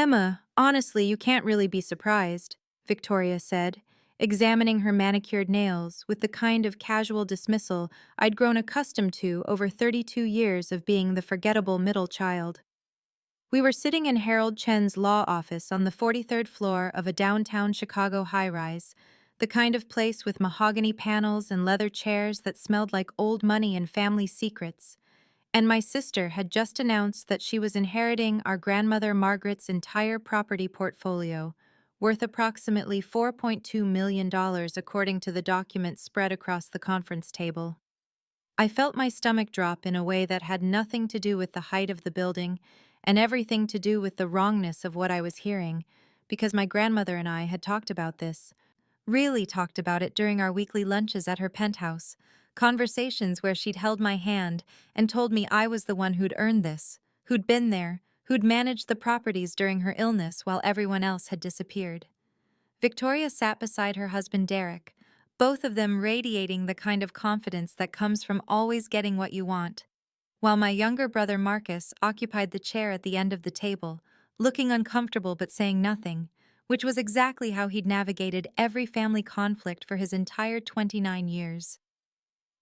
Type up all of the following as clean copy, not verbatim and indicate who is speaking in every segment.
Speaker 1: Emma, honestly, you can't really be surprised, Victoria said, examining her manicured nails with the kind of casual dismissal I'd grown accustomed to over 32 years of being the forgettable middle child. We were sitting in Harold Chen's law office on the 43rd floor of a downtown Chicago high-rise, the kind of place with mahogany panels and leather chairs that smelled like old money and family secrets. And my sister had just announced that she was inheriting our grandmother Margaret's entire property portfolio, worth approximately $4.2 million according to the documents spread across the conference table. I felt my stomach drop in a way that had nothing to do with the height of the building and everything to do with the wrongness of what I was hearing, because my grandmother and I had talked about this, really talked about it during our weekly lunches at her penthouse, conversations where she'd held my hand and told me I was the one who'd earned this, who'd been there, who'd managed the properties during her illness while everyone else had disappeared. Victoria sat beside her husband Derek, both of them radiating the kind of confidence that comes from always getting what you want, while my younger brother Marcus occupied the chair at the end of the table, looking uncomfortable but saying nothing, which was exactly how he'd navigated every family conflict for his entire 29 years.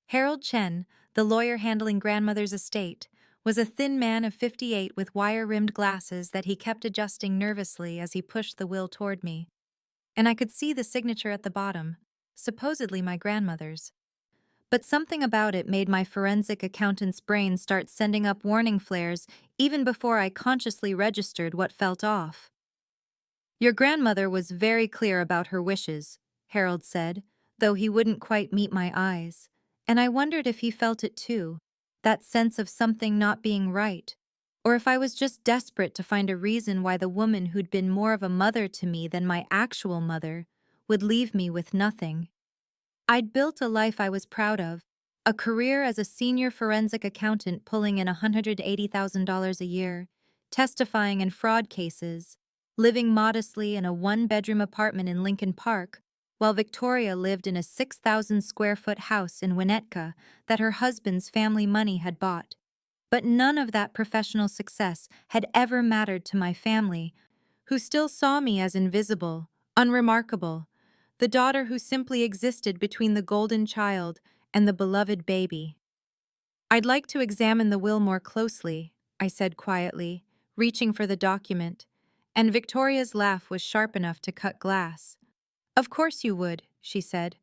Speaker 1: Harold Chen, the lawyer handling grandmother's estate, was a thin man of 58 with wire-rimmed glasses that he kept adjusting nervously as he pushed the will toward me. And I could see the signature at the bottom, supposedly my grandmother's. But something about it made my forensic accountant's brain start sending up warning flares even before I consciously registered what felt off. Your grandmother was very clear about her wishes, Harold said, though he wouldn't quite meet my eyes, and I wondered if he felt it too, that sense of something not being right, or if I was just desperate to find a reason why the woman who'd been more of a mother to me than my actual mother would leave me with nothing. I'd built a life I was proud of, a career as a senior forensic accountant pulling in $180,000 a year, testifying in fraud cases, living modestly in a one-bedroom apartment in Lincoln Park, while Victoria lived in a 6,000-square-foot house in Winnetka that her husband's family money had bought. But none of that professional success had ever mattered to my family, who still saw me as invisible, unremarkable, the daughter who simply existed between the golden child and the beloved baby. I'd like to examine the will more closely, I said quietly, reaching for the document, and Victoria's laugh was sharp enough to cut glass. Of course you would, she said.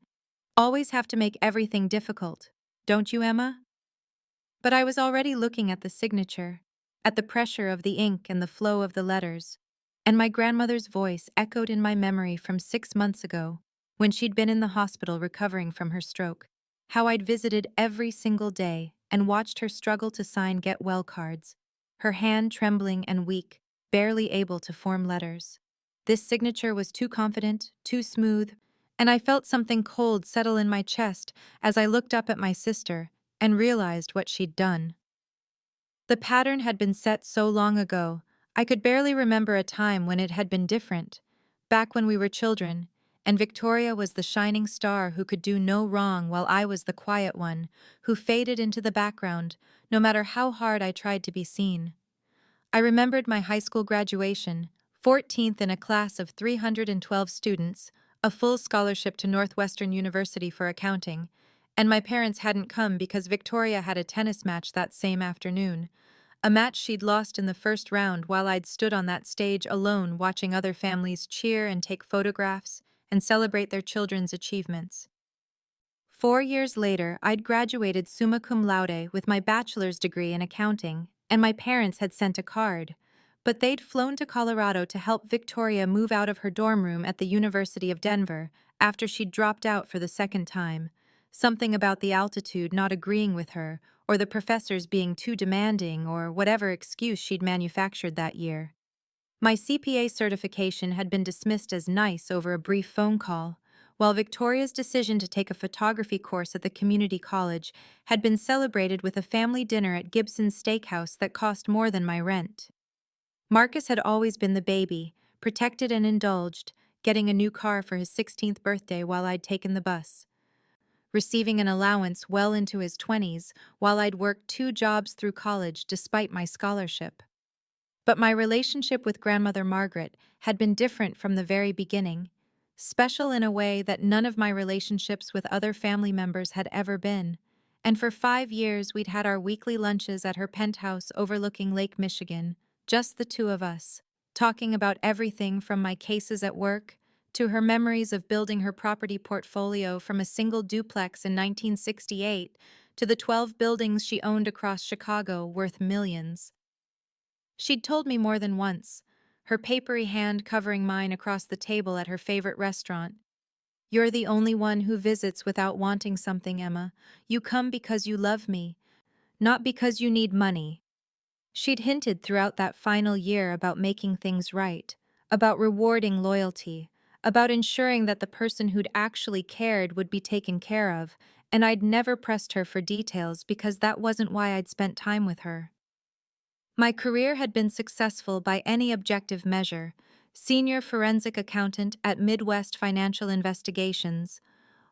Speaker 1: Always have to make everything difficult, don't you, Emma? But I was already looking at the signature, at the pressure of the ink and the flow of the letters, and my grandmother's voice echoed in my memory from 6 months ago, when she'd been in the hospital recovering from her stroke, how I'd visited every single day and watched her struggle to sign get well cards, her hand trembling and weak, barely able to form letters. This signature was too confident, too smooth, and I felt something cold settle in my chest as I looked up at my sister and realized what she'd done. The pattern had been set so long ago, I could barely remember a time when it had been different, back when we were children, and Victoria was the shining star who could do no wrong while I was the quiet one, who faded into the background, no matter how hard I tried to be seen. I remembered my high school graduation, 14th in a class of 312 students, a full scholarship to Northwestern University for accounting, and my parents hadn't come because Victoria had a tennis match that same afternoon, a match she'd lost in the first round while I'd stood on that stage alone watching other families cheer and take photographs and celebrate their children's achievements. 4 years later, I'd graduated summa cum laude with my bachelor's degree in accounting, and my parents had sent a card, but they'd flown to Colorado to help Victoria move out of her dorm room at the University of Denver after she'd dropped out for the second time, something about the altitude not agreeing with her, or the professors being too demanding, or whatever excuse she'd manufactured that year. My CPA certification had been dismissed as nice over a brief phone call, while Victoria's decision to take a photography course at the community college had been celebrated with a family dinner at Gibson's Steakhouse that cost more than my rent. Marcus had always been the baby, protected and indulged, getting a new car for his 16th birthday while I'd taken the bus, receiving an allowance well into his 20s while I'd worked 2 jobs through college despite my scholarship. But my relationship with grandmother Margaret had been different from the very beginning, special in a way that none of my relationships with other family members had ever been. And for 5 years, we'd had our weekly lunches at her penthouse overlooking Lake Michigan, just the two of us, talking about everything from my cases at work to her memories of building her property portfolio from a single duplex in 1968 to the 12 buildings she owned across Chicago worth millions. She'd told me more than once, her papery hand covering mine across the table at her favorite restaurant. "You're the only one who visits without wanting something, Emma. You come because you love me, not because you need money." She'd hinted throughout that final year about making things right, about rewarding loyalty, about ensuring that the person who'd actually cared would be taken care of, and I'd never pressed her for details because that wasn't why I'd spent time with her. My career had been successful by any objective measure: senior forensic accountant at Midwest Financial Investigations,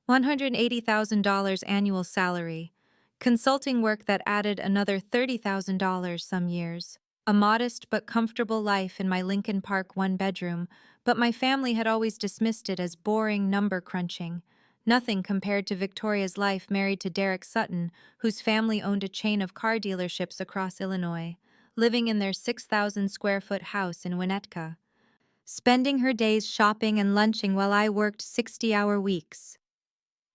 Speaker 1: $180,000 annual salary, consulting work that added another $30,000 some years, a modest but comfortable life in my Lincoln Park one-bedroom, but my family had always dismissed it as boring number crunching. Nothing compared to Victoria's life married to Derek Sutton, whose family owned a chain of car dealerships across Illinois, living in their 6,000-square-foot house in Winnetka, spending her days shopping and lunching while I worked 60-hour weeks.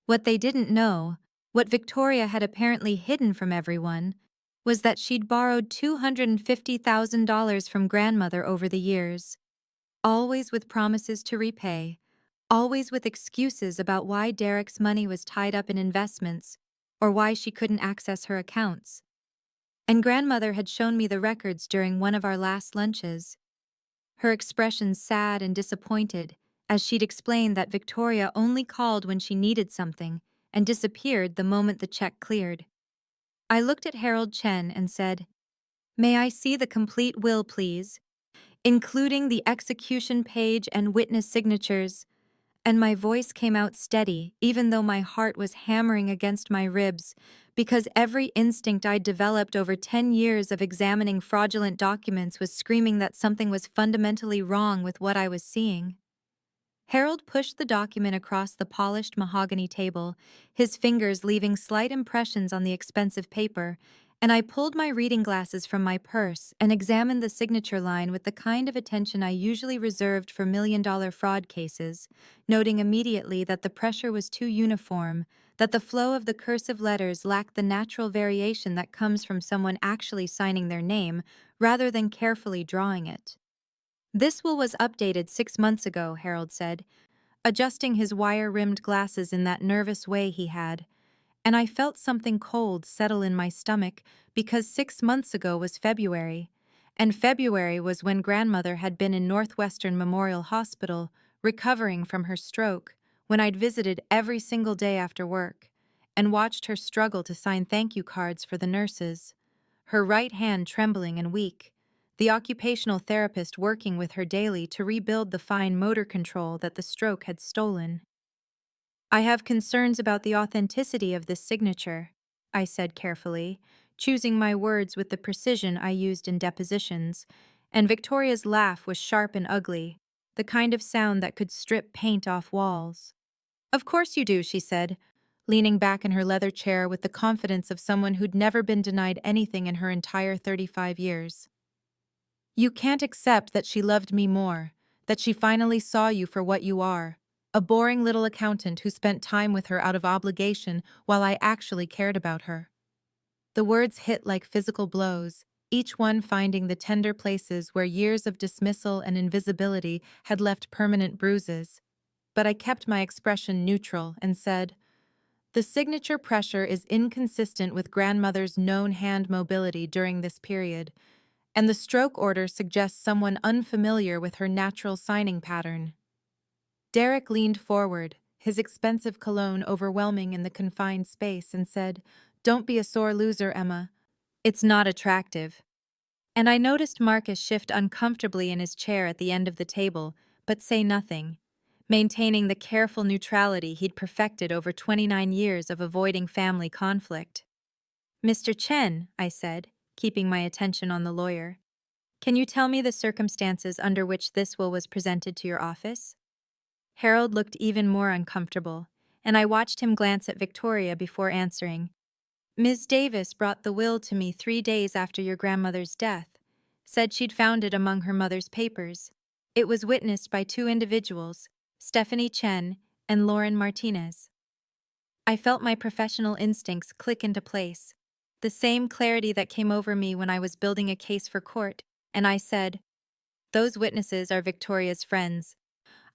Speaker 1: What they didn't know, what Victoria had apparently hidden from everyone, was that she'd borrowed $250,000 from grandmother over the years, always with promises to repay, always with excuses about why Derek's money was tied up in investments or why she couldn't access her accounts. And grandmother had shown me the records during one of our last lunches, her expression sad and disappointed as she'd explained that Victoria only called when she needed something and disappeared the moment the check cleared. I looked at Harold Chen and said, "May I see the complete will, please, including the execution page and witness signatures?" And my voice came out steady, even though my heart was hammering against my ribs, because every instinct I'd developed over 10 years of examining fraudulent documents was screaming that something was fundamentally wrong with what I was seeing. Harold pushed the document across the polished mahogany table, his fingers leaving slight impressions on the expensive paper, and I pulled my reading glasses from my purse and examined the signature line with the kind of attention I usually reserved for million-dollar fraud cases, noting immediately that the pressure was too uniform, that the flow of the cursive letters lacked the natural variation that comes from someone actually signing their name rather than carefully drawing it. "This will was updated 6 months ago," Harold said, adjusting his wire-rimmed glasses in that nervous way he had, and I felt something cold settle in my stomach because 6 months ago was February, and February was when grandmother had been in Northwestern Memorial Hospital recovering from her stroke, when I'd visited every single day after work and watched her struggle to sign thank you cards for the nurses, her right hand trembling and weak, the occupational therapist working with her daily to rebuild the fine motor control that the stroke had stolen. "I have concerns about the authenticity of this signature," I said carefully, choosing my words with the precision I used in depositions, and Victoria's laugh was sharp and ugly, the kind of sound that could strip paint off walls. "Of course you do," she said, leaning back in her leather chair with the confidence of someone who'd never been denied anything in her entire 35 years. "You can't accept that she loved me more, that she finally saw you for what you are, a boring little accountant who spent time with her out of obligation while I actually cared about her." The words hit like physical blows, each one finding the tender places where years of dismissal and invisibility had left permanent bruises. But I kept my expression neutral and said, "The signature pressure is inconsistent with grandmother's known hand mobility during this period, and the stroke order suggests someone unfamiliar with her natural signing pattern." Derek leaned forward, his expensive cologne overwhelming in the confined space, and said, "Don't be a sore loser, Emma. It's not attractive." And I noticed Marcus shift uncomfortably in his chair at the end of the table, but say nothing, maintaining the careful neutrality he'd perfected over 29 years of avoiding family conflict. "Mr. Chen," I said, keeping my attention on the lawyer, Can you tell me the circumstances under which this will was presented to your office? Harold looked even more uncomfortable, and I watched him glance at Victoria before answering. Ms. Davis brought the will to me 3 days after your grandmother's death, said she'd found it among her mother's papers. It was witnessed by two individuals, Stephanie Chen and Lauren Martinez. I felt my professional instincts click into place, the same clarity that came over me when I was building a case for court, and I said, "Those witnesses are Victoria's friends.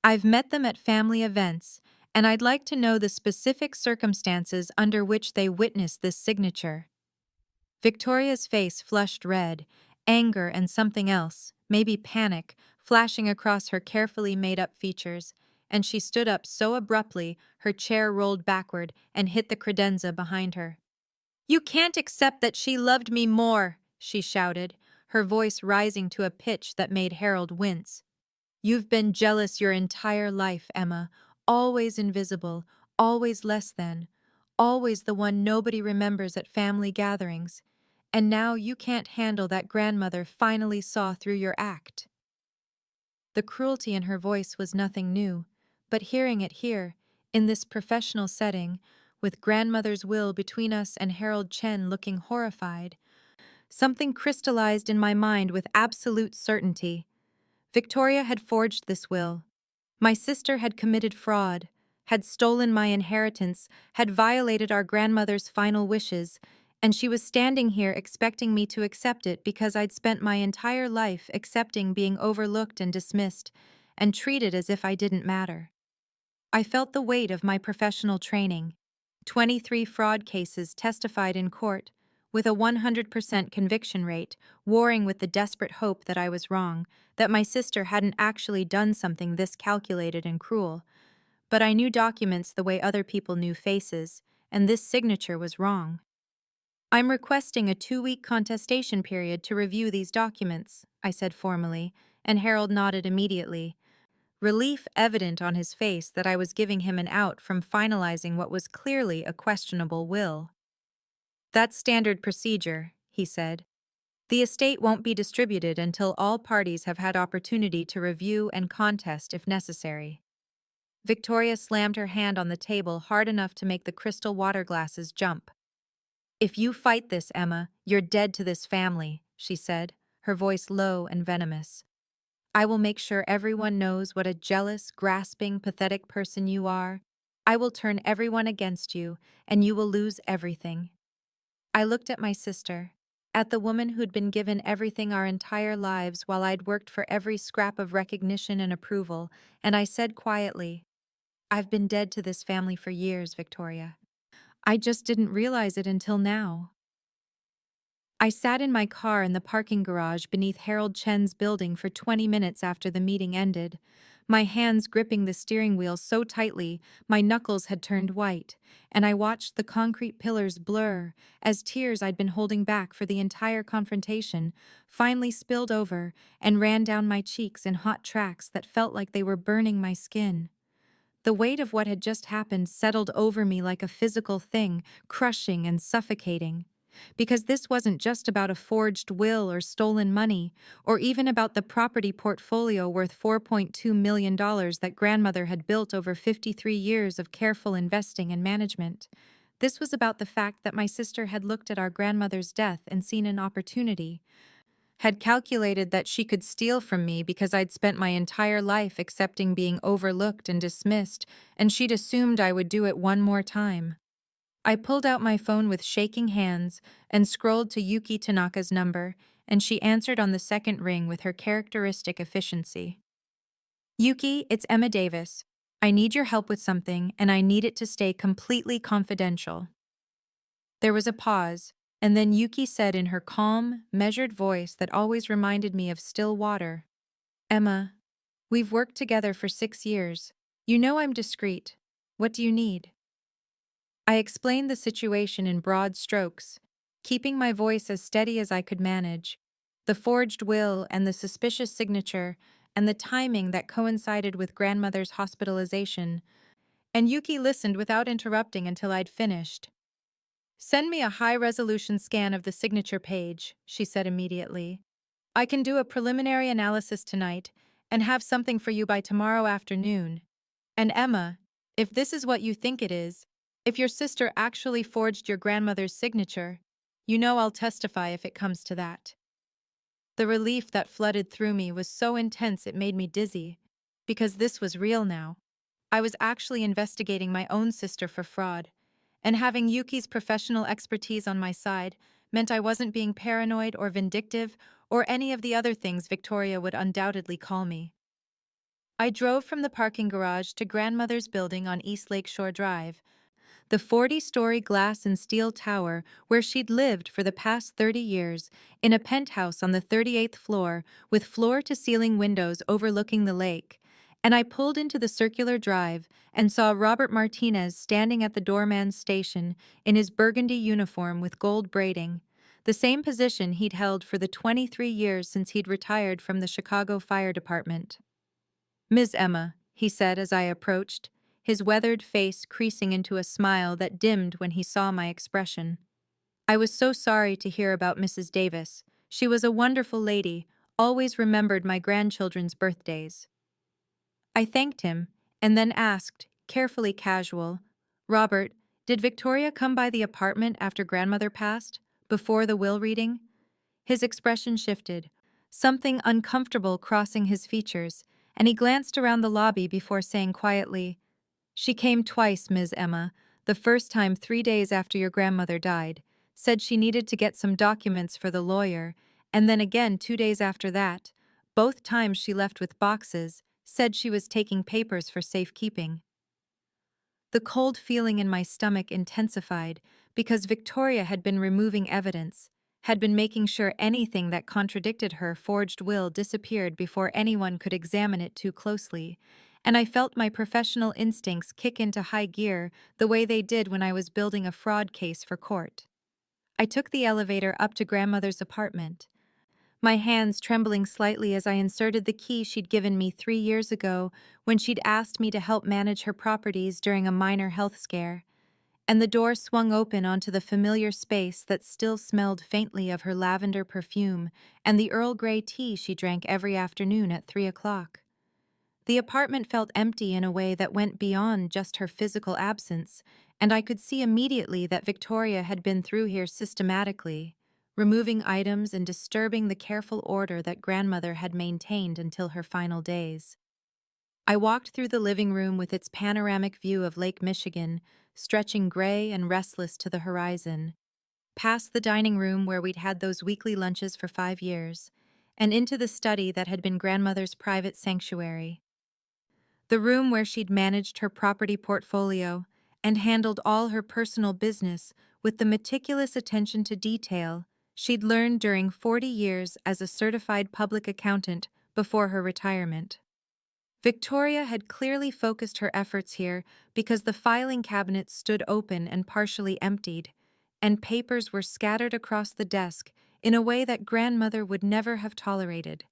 Speaker 1: I've met them at family events, and I'd like to know the specific circumstances under which they witnessed this signature." Victoria's face flushed red, anger and something else, maybe panic, flashing across her carefully made-up features, and she stood up so abruptly her chair rolled backward and hit the credenza behind her. "You can't accept that she loved me more," she shouted, her voice rising to a pitch that made Harold wince. "You've been jealous your entire life, Emma, always invisible, always less than, always the one nobody remembers at family gatherings. And now you can't handle that grandmother finally saw through your act." The cruelty in her voice was nothing new, but hearing it here, in this professional setting, with grandmother's will between us and Harold Chen looking horrified, something crystallized in my mind with absolute certainty. Victoria had forged this will. My sister had committed fraud, had stolen my inheritance, had violated our grandmother's final wishes, and she was standing here expecting me to accept it because I'd spent my entire life accepting being overlooked and dismissed, and treated as if I didn't matter. I felt the weight of my professional training. 23 fraud cases testified in court, with a 100% conviction rate, warring with the desperate hope that I was wrong, that my sister hadn't actually done something this calculated and cruel. But I knew documents the way other people knew faces, and this signature was wrong. "I'm requesting a 2-week contestation period to review these documents," I said formally, and Harold nodded immediately, relief evident on his face that I was giving him an out from finalizing what was clearly a questionable will. "That's standard procedure," he said. "The estate won't be distributed until all parties have had opportunity to review and contest if necessary." Victoria slammed her hand on the table hard enough to make the crystal water glasses jump. "If you fight this, Emma, you're dead to this family," she said, her voice low and venomous. "I will make sure everyone knows what a jealous, grasping, pathetic person you are. I will turn everyone against you, and you will lose everything." I looked at my sister, at the woman who'd been given everything our entire lives while I'd worked for every scrap of recognition and approval, and I said quietly, "I've been dead to this family for years, Victoria. I just didn't realize it until now." I sat in my car in the parking garage beneath Harold Chen's building for 20 minutes after the meeting ended, my hands gripping the steering wheel so tightly my knuckles had turned white, and I watched the concrete pillars blur as tears I'd been holding back for the entire confrontation finally spilled over and ran down my cheeks in hot tracks that felt like they were burning my skin. The weight of what had just happened settled over me like a physical thing, crushing and suffocating. Because this wasn't just about a forged will or stolen money, or even about the property portfolio worth $4.2 million that grandmother had built over 53 years of careful investing and management. This was about the fact that my sister had looked at our grandmother's death and seen an opportunity, had calculated that she could steal from me because I'd spent my entire life accepting being overlooked and dismissed, and she'd assumed I would do it one more time. I pulled out my phone with shaking hands and scrolled to Yuki Tanaka's number, and she answered on the second ring with her characteristic efficiency. "Yuki, it's Emma Davis. I need your help with something, and I need it to stay completely confidential." There was a pause, and then Yuki said in her calm, measured voice that always reminded me of still water, "Emma, we've worked together for 6 years. You know I'm discreet. What do you need?" I explained the situation in broad strokes, keeping my voice as steady as I could manage, the forged will and the suspicious signature and the timing that coincided with grandmother's hospitalization, and Yuki listened without interrupting until I'd finished. "Send me a high-resolution scan of the signature page," she said immediately. I can do a preliminary analysis tonight and have something for you by tomorrow afternoon. And Emma, if this is what you think it is, if your sister actually forged your grandmother's signature, you know I'll testify if it comes to that. The relief that flooded through me was so intense it made me dizzy, because this was real now. I was actually investigating my own sister for fraud, and having Yuki's professional expertise on my side meant I wasn't being paranoid or vindictive or any of the other things Victoria would undoubtedly call me. I drove from the parking garage to grandmother's building on East Lakeshore Drive, the 40-story glass and steel tower where she'd lived for the past 30 years in a penthouse on the 38th floor with floor-to-ceiling windows overlooking the lake. And I pulled into the circular drive and saw Robert Martinez standing at the doorman's station in his burgundy uniform with gold braiding, the same position he'd held for the 23 years since he'd retired from the Chicago Fire Department. "Ms. Emma," he said as I approached, his weathered face creasing into a smile that dimmed when he saw my expression. "I was so sorry to hear about Mrs. Davis. She was a wonderful lady, always remembered my grandchildren's birthdays." I thanked him, and then asked, carefully casual, "Robert, did Victoria come by the apartment after grandmother passed, before the will reading?" His expression shifted, something uncomfortable crossing his features, and he glanced around the lobby before saying quietly, "She came twice, Ms. Emma, the first time 3 days after your grandmother died, said she needed to get some documents for the lawyer, and then again 2 days after that. Both times she left with boxes, said she was taking papers for safekeeping." The cold feeling in my stomach intensified because Victoria had been removing evidence, had been making sure anything that contradicted her forged will disappeared before anyone could examine it too closely, and I felt my professional instincts kick into high gear the way they did when I was building a fraud case for court. I took the elevator up to grandmother's apartment, my hands trembling slightly as I inserted the key she'd given me 3 years ago when she'd asked me to help manage her properties during a minor health scare, and the door swung open onto the familiar space that still smelled faintly of her lavender perfume and the Earl Grey tea she drank every afternoon at 3 o'clock. The apartment felt empty in a way that went beyond just her physical absence, and I could see immediately that Victoria had been through here systematically, removing items and disturbing the careful order that grandmother had maintained until her final days. I walked through the living room with its panoramic view of Lake Michigan, stretching gray and restless to the horizon, past the dining room where we'd had those weekly lunches for 5 years, and into the study that had been grandmother's private sanctuary. The room where she'd managed her property portfolio and handled all her personal business with the meticulous attention to detail she'd learned during 40 years as a certified public accountant before her retirement. Victoria had clearly focused her efforts here because the filing cabinet stood open and partially emptied, and papers were scattered across the desk in a way that grandmother would never have tolerated.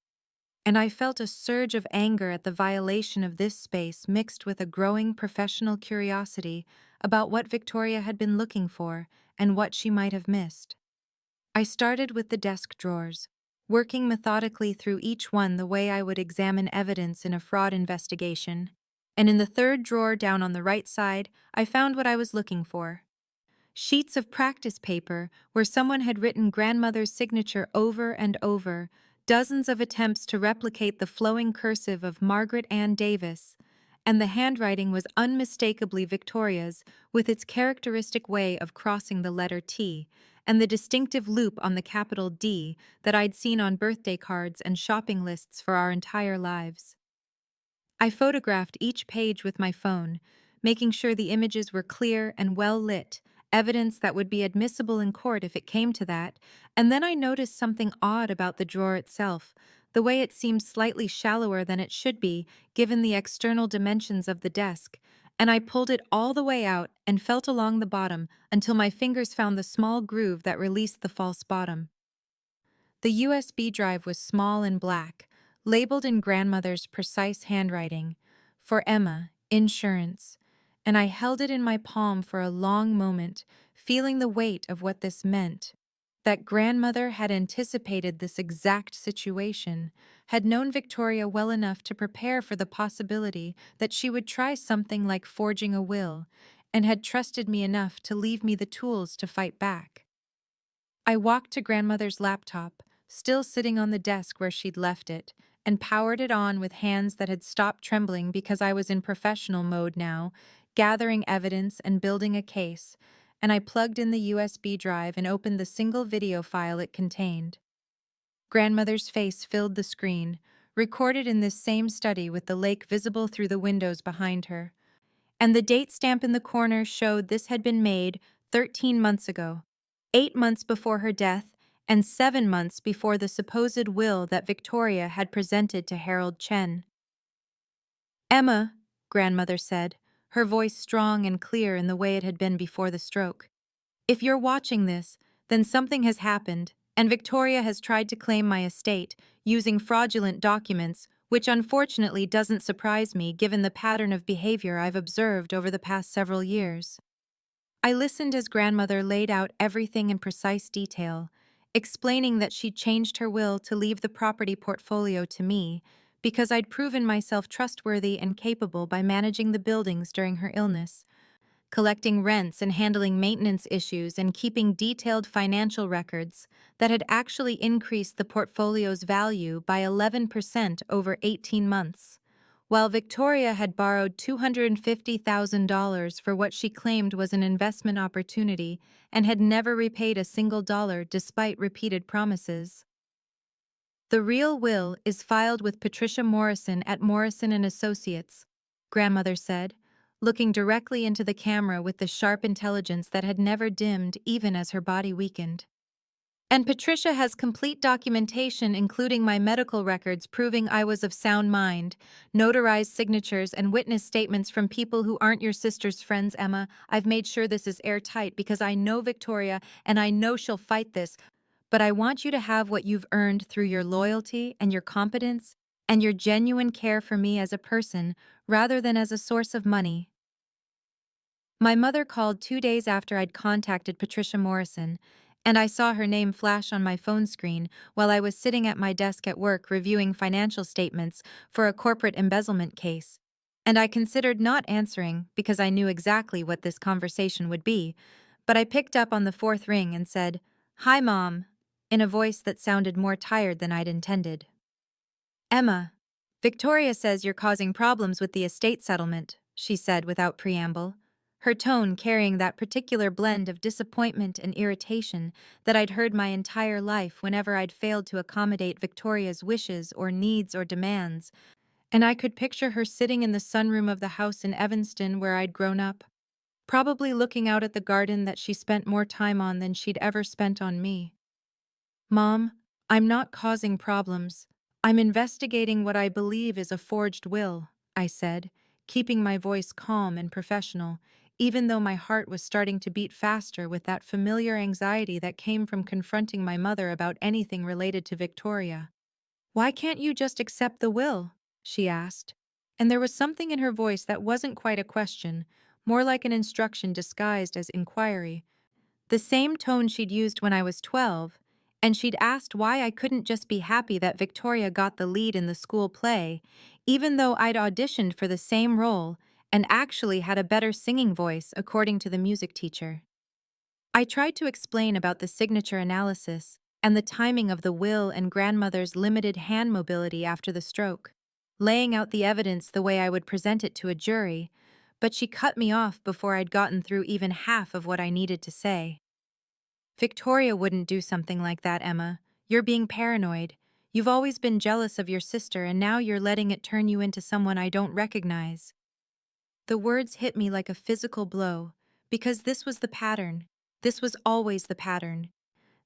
Speaker 1: And I felt a surge of anger at the violation of this space mixed with a growing professional curiosity about what Victoria had been looking for and what she might have missed. I started with the desk drawers, working methodically through each one the way I would examine evidence in a fraud investigation, and in the third drawer down on the right side, I found what I was looking for. Sheets of practice paper where someone had written grandmother's signature over and over, dozens of attempts to replicate the flowing cursive of Margaret Ann Davis, and the handwriting was unmistakably Victoria's with its characteristic way of crossing the letter T and the distinctive loop on the capital D that I'd seen on birthday cards and shopping lists for our entire lives. I photographed each page with my phone, making sure the images were clear and well lit, evidence that would be admissible in court if it came to that, and then I noticed something odd about the drawer itself, the way it seemed slightly shallower than it should be, given the external dimensions of the desk, and I pulled it all the way out and felt along the bottom until my fingers found the small groove that released the false bottom. The USB drive was small and black, labeled in grandmother's precise handwriting, "For Emma, insurance," and I held it in my palm for a long moment, feeling the weight of what this meant. That grandmother had anticipated this exact situation, had known Victoria well enough to prepare for the possibility that she would try something like forging a will, and had trusted me enough to leave me the tools to fight back. I walked to grandmother's laptop, still sitting on the desk where she'd left it, and powered it on with hands that had stopped trembling because I was in professional mode now, gathering evidence and building a case, and I plugged in the USB drive and opened the single video file it contained. Grandmother's face filled the screen, recorded in this same study with the lake visible through the windows behind her. And the date stamp in the corner showed this had been made 13 months ago, 8 months before her death, and 7 months before the supposed will that Victoria had presented to Harold Chen. "Emma," grandmother said, her voice strong and clear in the way it had been before the stroke. "If you're watching this, then something has happened, and Victoria has tried to claim my estate using fraudulent documents, which unfortunately doesn't surprise me given the pattern of behavior I've observed over the past several years." I listened as grandmother laid out everything in precise detail, explaining that she'd changed her will to leave the property portfolio to me because I'd proven myself trustworthy and capable by managing the buildings during her illness, collecting rents and handling maintenance issues and keeping detailed financial records that had actually increased the portfolio's value by 11% over 18 months, while Victoria had borrowed $250,000 for what she claimed was an investment opportunity and had never repaid a single dollar despite repeated promises. "The real will is filed with Patricia Morrison at Morrison and Associates," grandmother said, looking directly into the camera with the sharp intelligence that had never dimmed even as her body weakened. "And Patricia has complete documentation including my medical records proving I was of sound mind, notarized signatures and witness statements from people who aren't your sister's friends, Emma. I've made sure this is airtight because I know Victoria and I know she'll fight this. But I want you to have what you've earned through your loyalty and your competence and your genuine care for me as a person rather than as a source of money." My mother called 2 days after I'd contacted Patricia Morrison, and I saw her name flash on my phone screen while I was sitting at my desk at work reviewing financial statements for a corporate embezzlement case. And I considered not answering because I knew exactly what this conversation would be, but I picked up on the fourth ring and said, "Hi, Mom," in a voice that sounded more tired than I'd intended. "Emma, Victoria says you're causing problems with the estate settlement," she said without preamble, her tone carrying that particular blend of disappointment and irritation that I'd heard my entire life whenever I'd failed to accommodate Victoria's wishes or needs or demands, and I could picture her sitting in the sunroom of the house in Evanston where I'd grown up, probably looking out at the garden that she spent more time on than she'd ever spent on me. "Mom, I'm not causing problems. I'm investigating what I believe is a forged will," I said, keeping my voice calm and professional, even though my heart was starting to beat faster with that familiar anxiety that came from confronting my mother about anything related to Victoria. "Why can't you just accept the will?" she asked, and there was something in her voice that wasn't quite a question, more like an instruction disguised as inquiry. The same tone she'd used when I was 12, and she'd asked why I couldn't just be happy that Victoria got the lead in the school play, even though I'd auditioned for the same role and actually had a better singing voice, according to the music teacher. I tried to explain about the signature analysis and the timing of the will and grandmother's limited hand mobility after the stroke, laying out the evidence the way I would present it to a jury, but she cut me off before I'd gotten through even half of what I needed to say. "Victoria wouldn't do something like that, Emma. You're being paranoid. You've always been jealous of your sister and now you're letting it turn you into someone I don't recognize." The words hit me like a physical blow, because this was the pattern. This was always the pattern.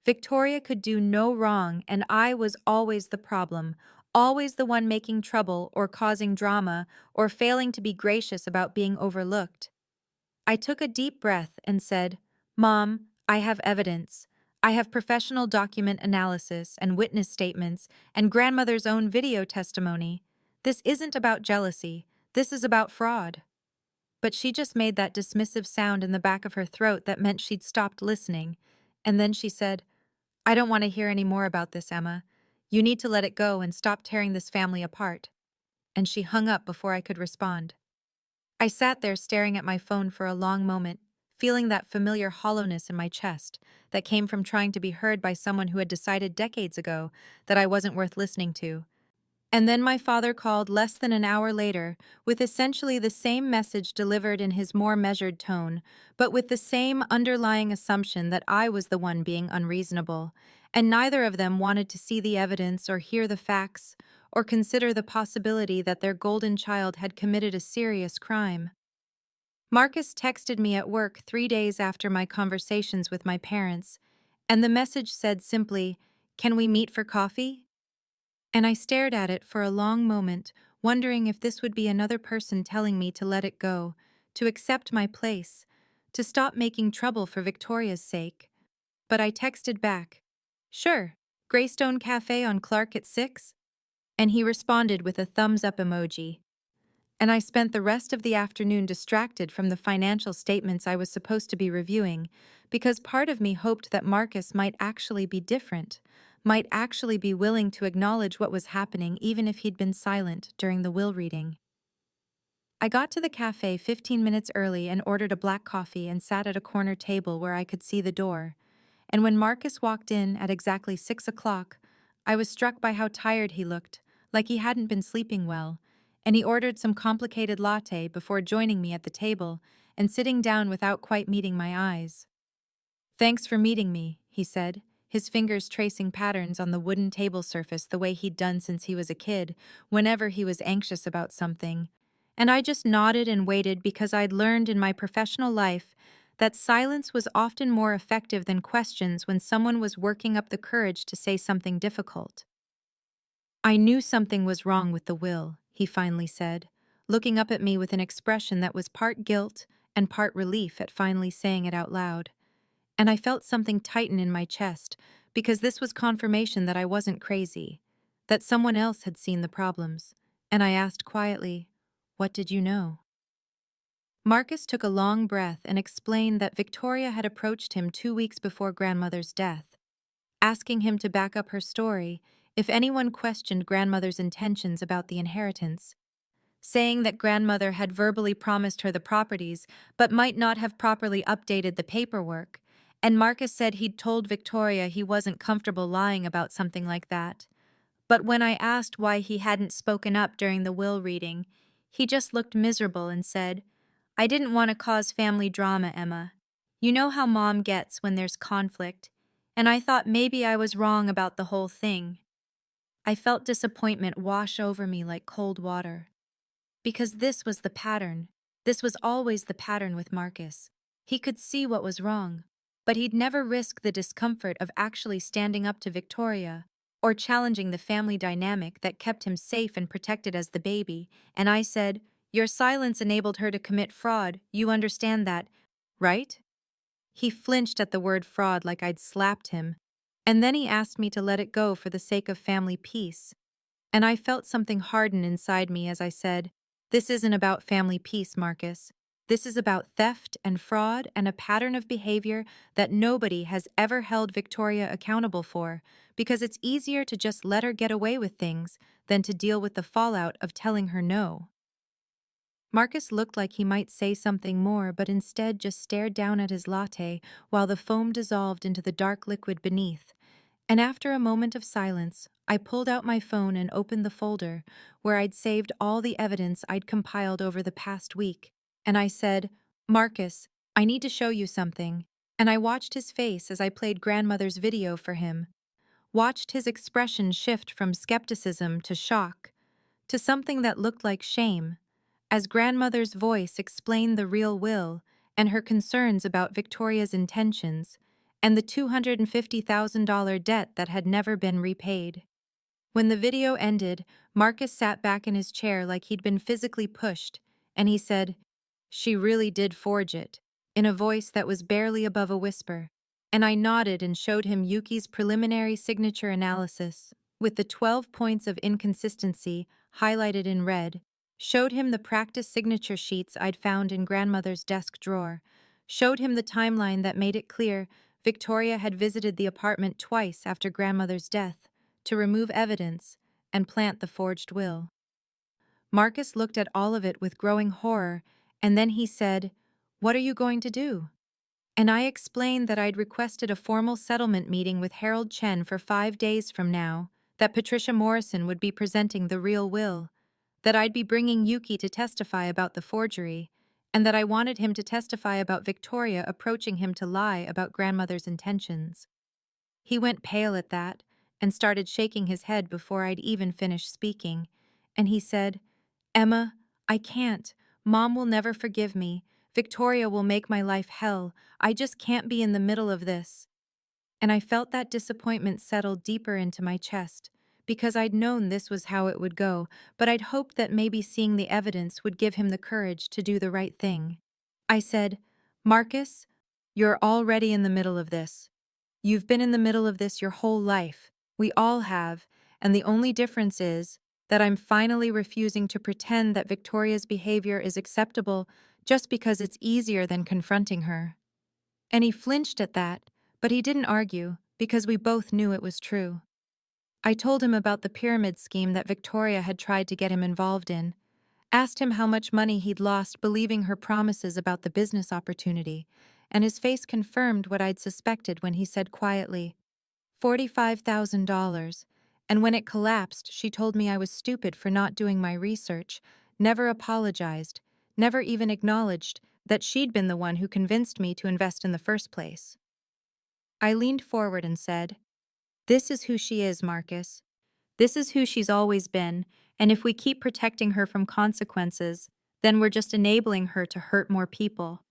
Speaker 1: Victoria could do no wrong and I was always the problem, always the one making trouble or causing drama or failing to be gracious about being overlooked. I took a deep breath and said, "Mom, I have evidence. I have professional document analysis and witness statements and grandmother's own video testimony. This isn't about jealousy. This is about fraud." But she just made that dismissive sound in the back of her throat that meant she'd stopped listening, and then she said, I don't want to hear any more about this, Emma. You need to let it go and stop tearing this family apart. And she hung up before I could respond. I sat there staring at my phone for a long moment, feeling that familiar hollowness in my chest that came from trying to be heard by someone who had decided decades ago that I wasn't worth listening to. And then my father called less than an hour later, with essentially the same message delivered in his more measured tone, but with the same underlying assumption that I was the one being unreasonable, and neither of them wanted to see the evidence or hear the facts, or consider the possibility that their golden child had committed a serious crime. Marcus texted me at work 3 days after my conversations with my parents, and the message said simply, "Can we meet for coffee?" And I stared at it for a long moment, wondering if this would be another person telling me to let it go, to accept my place, to stop making trouble for Victoria's sake. But I texted back, "Sure, Greystone Cafe on Clark at 6?" And he responded with a thumbs up emoji. And I spent the rest of the afternoon distracted from the financial statements I was supposed to be reviewing, because part of me hoped that Marcus might actually be different, might actually be willing to acknowledge what was happening even if he'd been silent during the will reading. I got to the cafe 15 minutes early and ordered a black coffee and sat at a corner table where I could see the door. And when Marcus walked in at exactly 6 o'clock, I was struck by how tired he looked, like he hadn't been sleeping well, and he ordered some complicated latte before joining me at the table and sitting down without quite meeting my eyes. "Thanks for meeting me," he said, his fingers tracing patterns on the wooden table surface the way he'd done since he was a kid, whenever he was anxious about something. And I just nodded and waited because I'd learned in my professional life that silence was often more effective than questions when someone was working up the courage to say something difficult. "I knew something was wrong with the will," he finally said, looking up at me with an expression that was part guilt and part relief at finally saying it out loud. And I felt something tighten in my chest, because this was confirmation that I wasn't crazy, that someone else had seen the problems. And I asked quietly, "What did you know?" Marcus took a long breath and explained that Victoria had approached him 2 weeks before grandmother's death, asking him to back up her story if anyone questioned grandmother's intentions about the inheritance, saying that grandmother had verbally promised her the properties but might not have properly updated the paperwork, and Marcus said he'd told Victoria he wasn't comfortable lying about something like that. But when I asked why he hadn't spoken up during the will reading, he just looked miserable and said, "I didn't want to cause family drama, Emma. You know how Mom gets when there's conflict, and I thought maybe I was wrong about the whole thing." I felt disappointment wash over me like cold water. Because this was the pattern. This was always the pattern with Marcus. He could see what was wrong, but he'd never risk the discomfort of actually standing up to Victoria or challenging the family dynamic that kept him safe and protected as the baby. And I said, "Your silence enabled her to commit fraud. You understand that, right?" He flinched at the word fraud like I'd slapped him, and then he asked me to let it go for the sake of family peace. And I felt something harden inside me as I said, "This isn't about family peace, Marcus. This is about theft and fraud and a pattern of behavior that nobody has ever held Victoria accountable for, because it's easier to just let her get away with things than to deal with the fallout of telling her no." Marcus looked like he might say something more, but instead just stared down at his latte while the foam dissolved into the dark liquid beneath. And after a moment of silence, I pulled out my phone and opened the folder where I'd saved all the evidence I'd compiled over the past week. And I said, "Marcus, I need to show you something." And I watched his face as I played grandmother's video for him, watched his expression shift from skepticism to shock, to something that looked like shame, as grandmother's voice explained the real will and her concerns about Victoria's intentions and the $250,000 debt that had never been repaid. When the video ended, Marcus sat back in his chair like he'd been physically pushed, and he said, "She really did forge it," in a voice that was barely above a whisper. And I nodded and showed him Yuki's preliminary signature analysis, with the 12 points of inconsistency highlighted in red, showed him the practice signature sheets I'd found in grandmother's desk drawer, showed him the timeline that made it clear Victoria had visited the apartment twice after grandmother's death to remove evidence and plant the forged will. Marcus looked at all of it with growing horror, and then he said, "What are you going to do?" And I explained that I'd requested a formal settlement meeting with Harold Chen for 5 days from now, that Patricia Morrison would be presenting the real will, that I'd be bringing Yuki to testify about the forgery, and that I wanted him to testify about Victoria approaching him to lie about grandmother's intentions. He went pale at that and started shaking his head before I'd even finished speaking, and he said, "Emma, I can't. Mom will never forgive me. Victoria will make my life hell. I just can't be in the middle of this." And I felt that disappointment settle deeper into my chest, because I'd known this was how it would go, but I'd hoped that maybe seeing the evidence would give him the courage to do the right thing. I said, "Marcus, you're already in the middle of this. You've been in the middle of this your whole life. We all have, and the only difference is that I'm finally refusing to pretend that Victoria's behavior is acceptable just because it's easier than confronting her." And he flinched at that, but he didn't argue, because we both knew it was true. I told him about the pyramid scheme that Victoria had tried to get him involved in, asked him how much money he'd lost believing her promises about the business opportunity, and his face confirmed what I'd suspected when he said quietly, $45,000, and when it collapsed, she told me I was stupid for not doing my research, never apologized, never even acknowledged that she'd been the one who convinced me to invest in the first place. I leaned forward and said, "This is who she is, Marcus. This is who she's always been, and if we keep protecting her from consequences, then we're just enabling her to hurt more people."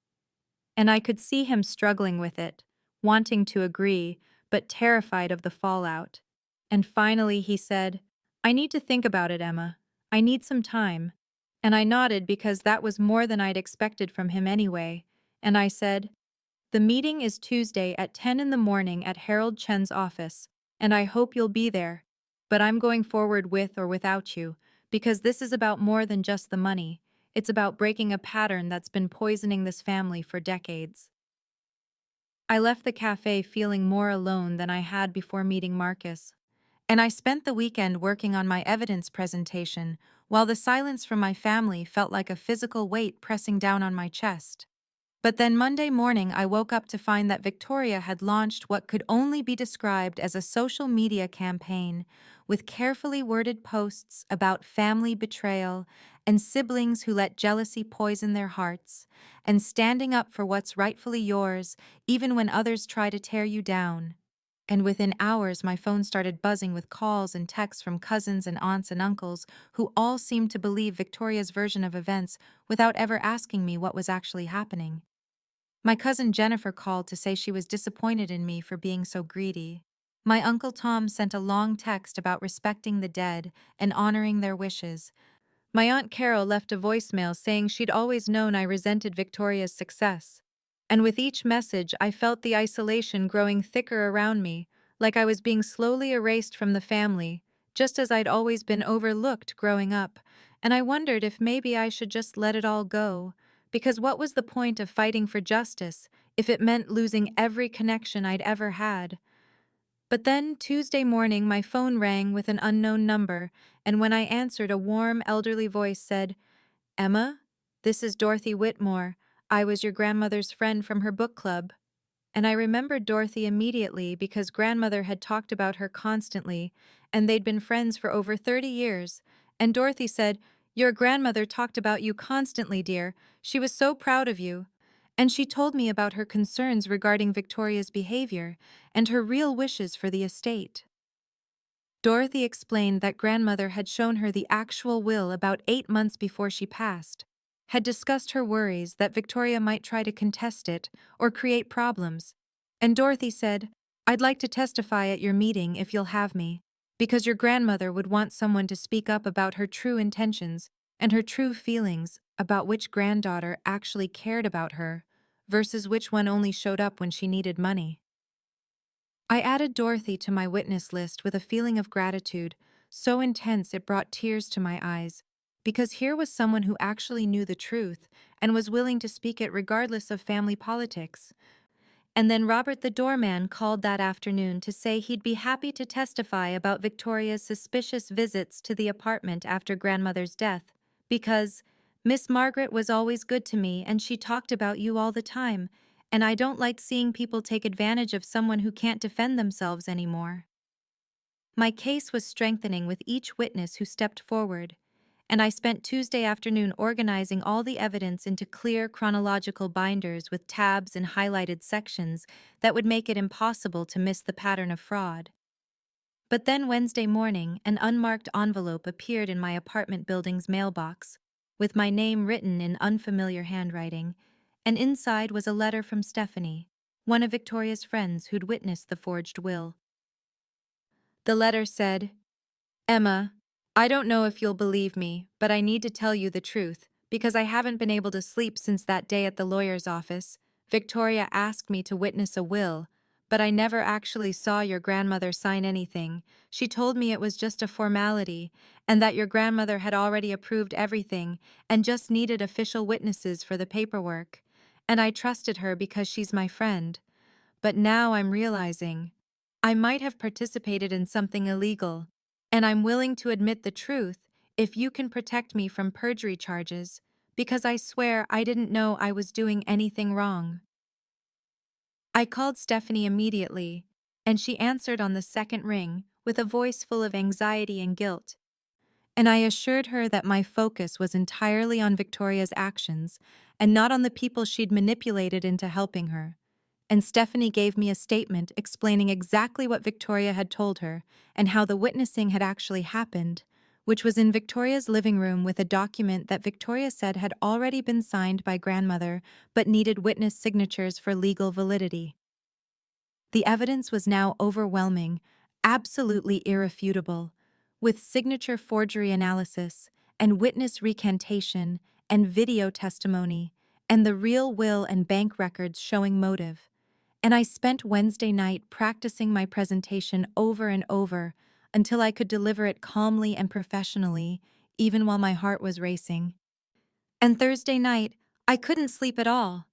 Speaker 1: And I could see him struggling with it, wanting to agree, but terrified of the fallout. And finally he said, "I need to think about it, Emma. I need some time." And I nodded because that was more than I'd expected from him anyway, and I said, "The meeting is Tuesday at 10 in the morning at Harold Chen's office, and I hope you'll be there. But I'm going forward with or without you, because this is about more than just the money. It's about breaking a pattern that's been poisoning this family for decades." I left the cafe feeling more alone than I had before meeting Marcus, and I spent the weekend working on my evidence presentation, while the silence from my family felt like a physical weight pressing down on my chest. But then Monday morning I woke up to find that Victoria had launched what could only be described as a social media campaign, with carefully worded posts about family betrayal and siblings who let jealousy poison their hearts, and standing up for what's rightfully yours, even when others try to tear you down. And within hours my phone started buzzing with calls and texts from cousins and aunts and uncles who all seemed to believe Victoria's version of events without ever asking me what was actually happening. My cousin Jennifer called to say she was disappointed in me for being so greedy. My Uncle Tom sent a long text about respecting the dead and honoring their wishes. My Aunt Carol left a voicemail saying she'd always known I resented Victoria's success. And with each message, I felt the isolation growing thicker around me, like I was being slowly erased from the family, just as I'd always been overlooked growing up. And I wondered if maybe I should just let it all go, because what was the point of fighting for justice if it meant losing every connection I'd ever had? But then, Tuesday morning, my phone rang with an unknown number, and when I answered, a warm, elderly voice said, "Emma, this is Dorothy Whitmore. I was your grandmother's friend from her book club." And I remembered Dorothy immediately because grandmother had talked about her constantly, and they'd been friends for over 30 years. And Dorothy said, "Your grandmother talked about you constantly, dear. She was so proud of you." And she told me about her concerns regarding Victoria's behavior and her real wishes for the estate. Dorothy explained that grandmother had shown her the actual will about 8 months before she passed, had discussed her worries that Victoria might try to contest it or create problems. And Dorothy said, "I'd like to testify at your meeting if you'll have me, because your grandmother would want someone to speak up about her true intentions and her true feelings about which granddaughter actually cared about her versus which one only showed up when she needed money." I added Dorothy to my witness list with a feeling of gratitude, so intense it brought tears to my eyes, because here was someone who actually knew the truth and was willing to speak it regardless of family politics. And then Robert the doorman called that afternoon to say he'd be happy to testify about Victoria's suspicious visits to the apartment after grandmother's death, because Miss Margaret was always good to me and she talked about you all the time, and I don't like seeing people take advantage of someone who can't defend themselves anymore. My case was strengthening with each witness who stepped forward, and I spent Tuesday afternoon organizing all the evidence into clear chronological binders with tabs and highlighted sections that would make it impossible to miss the pattern of fraud. But then Wednesday morning, an unmarked envelope appeared in my apartment building's mailbox, with my name written in unfamiliar handwriting, and inside was a letter from Stephanie, one of Victoria's friends who'd witnessed the forged will. The letter said, "Emma, I don't know if you'll believe me, but I need to tell you the truth, because I haven't been able to sleep since that day at the lawyer's office. Victoria asked me to witness a will, but I never actually saw your grandmother sign anything. She told me it was just a formality, and that your grandmother had already approved everything and just needed official witnesses for the paperwork. And I trusted her because she's my friend. But now I'm realizing I might have participated in something illegal, and I'm willing to admit the truth if you can protect me from perjury charges, because I swear I didn't know I was doing anything wrong." I called Stephanie immediately, and she answered on the second ring with a voice full of anxiety and guilt, and I assured her that my focus was entirely on Victoria's actions and not on the people she'd manipulated into helping her. And Stephanie gave me a statement explaining exactly what Victoria had told her and how the witnessing had actually happened, which was in Victoria's living room with a document that Victoria said had already been signed by grandmother but needed witness signatures for legal validity. The evidence was now overwhelming, absolutely irrefutable, with signature forgery analysis and witness recantation and video testimony and the real will and bank records showing motive. And I spent Wednesday night practicing my presentation over and over until I could deliver it calmly and professionally, even while my heart was racing. And Thursday night, I couldn't sleep at all.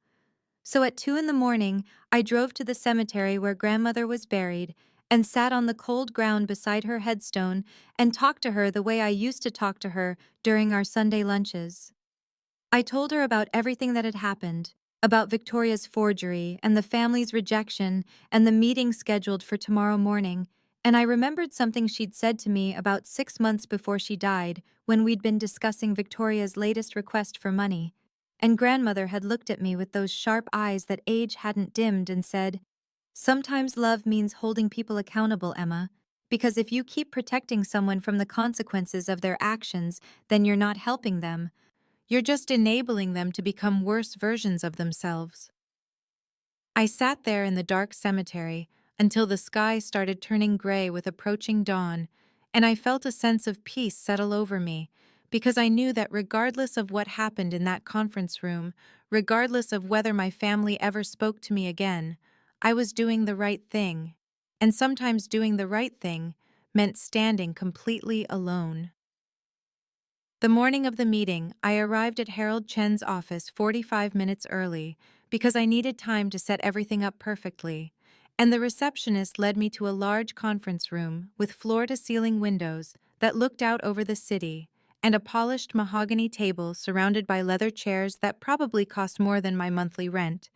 Speaker 1: So at 2 in the morning, I drove to the cemetery where grandmother was buried and sat on the cold ground beside her headstone and talked to her the way I used to talk to her during our Sunday lunches. I told her about everything that had happened, about Victoria's forgery and the family's rejection and the meeting scheduled for tomorrow morning, and I remembered something she'd said to me about 6 months before she died when we'd been discussing Victoria's latest request for money. And grandmother had looked at me with those sharp eyes that age hadn't dimmed and said, "Sometimes love means holding people accountable, Emma, because if you keep protecting someone from the consequences of their actions, then you're not helping them. You're just enabling them to become worse versions of themselves." I sat there in the dark cemetery until the sky started turning gray with approaching dawn, and I felt a sense of peace settle over me, because I knew that regardless of what happened in that conference room, regardless of whether my family ever spoke to me again, I was doing the right thing. And sometimes doing the right thing meant standing completely alone. The morning of the meeting, I arrived at Harold Chen's office 45 minutes early because I needed time to set everything up perfectly, and the receptionist led me to a large conference room with floor-to-ceiling windows that looked out over the city and a polished mahogany table surrounded by leather chairs that probably cost more than my monthly rent.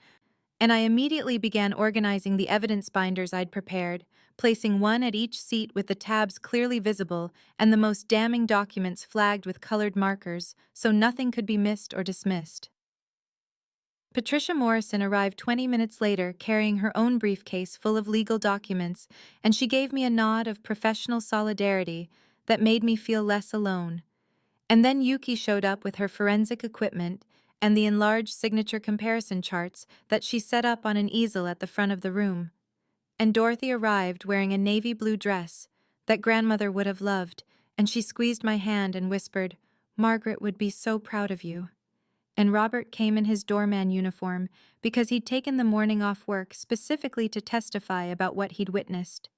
Speaker 1: And I immediately began organizing the evidence binders I'd prepared, placing one at each seat with the tabs clearly visible and the most damning documents flagged with colored markers so nothing could be missed or dismissed. Patricia Morrison arrived 20 minutes later carrying her own briefcase full of legal documents, and she gave me a nod of professional solidarity that made me feel less alone. And then Yuki showed up with her forensic equipment and the enlarged signature comparison charts that she set up on an easel at the front of the room. And Dorothy arrived wearing a navy blue dress that grandmother would have loved, and she squeezed my hand and whispered, "Margaret would be so proud of you." And Robert came in his doorman uniform because he'd taken the morning off work specifically to testify about what he'd witnessed.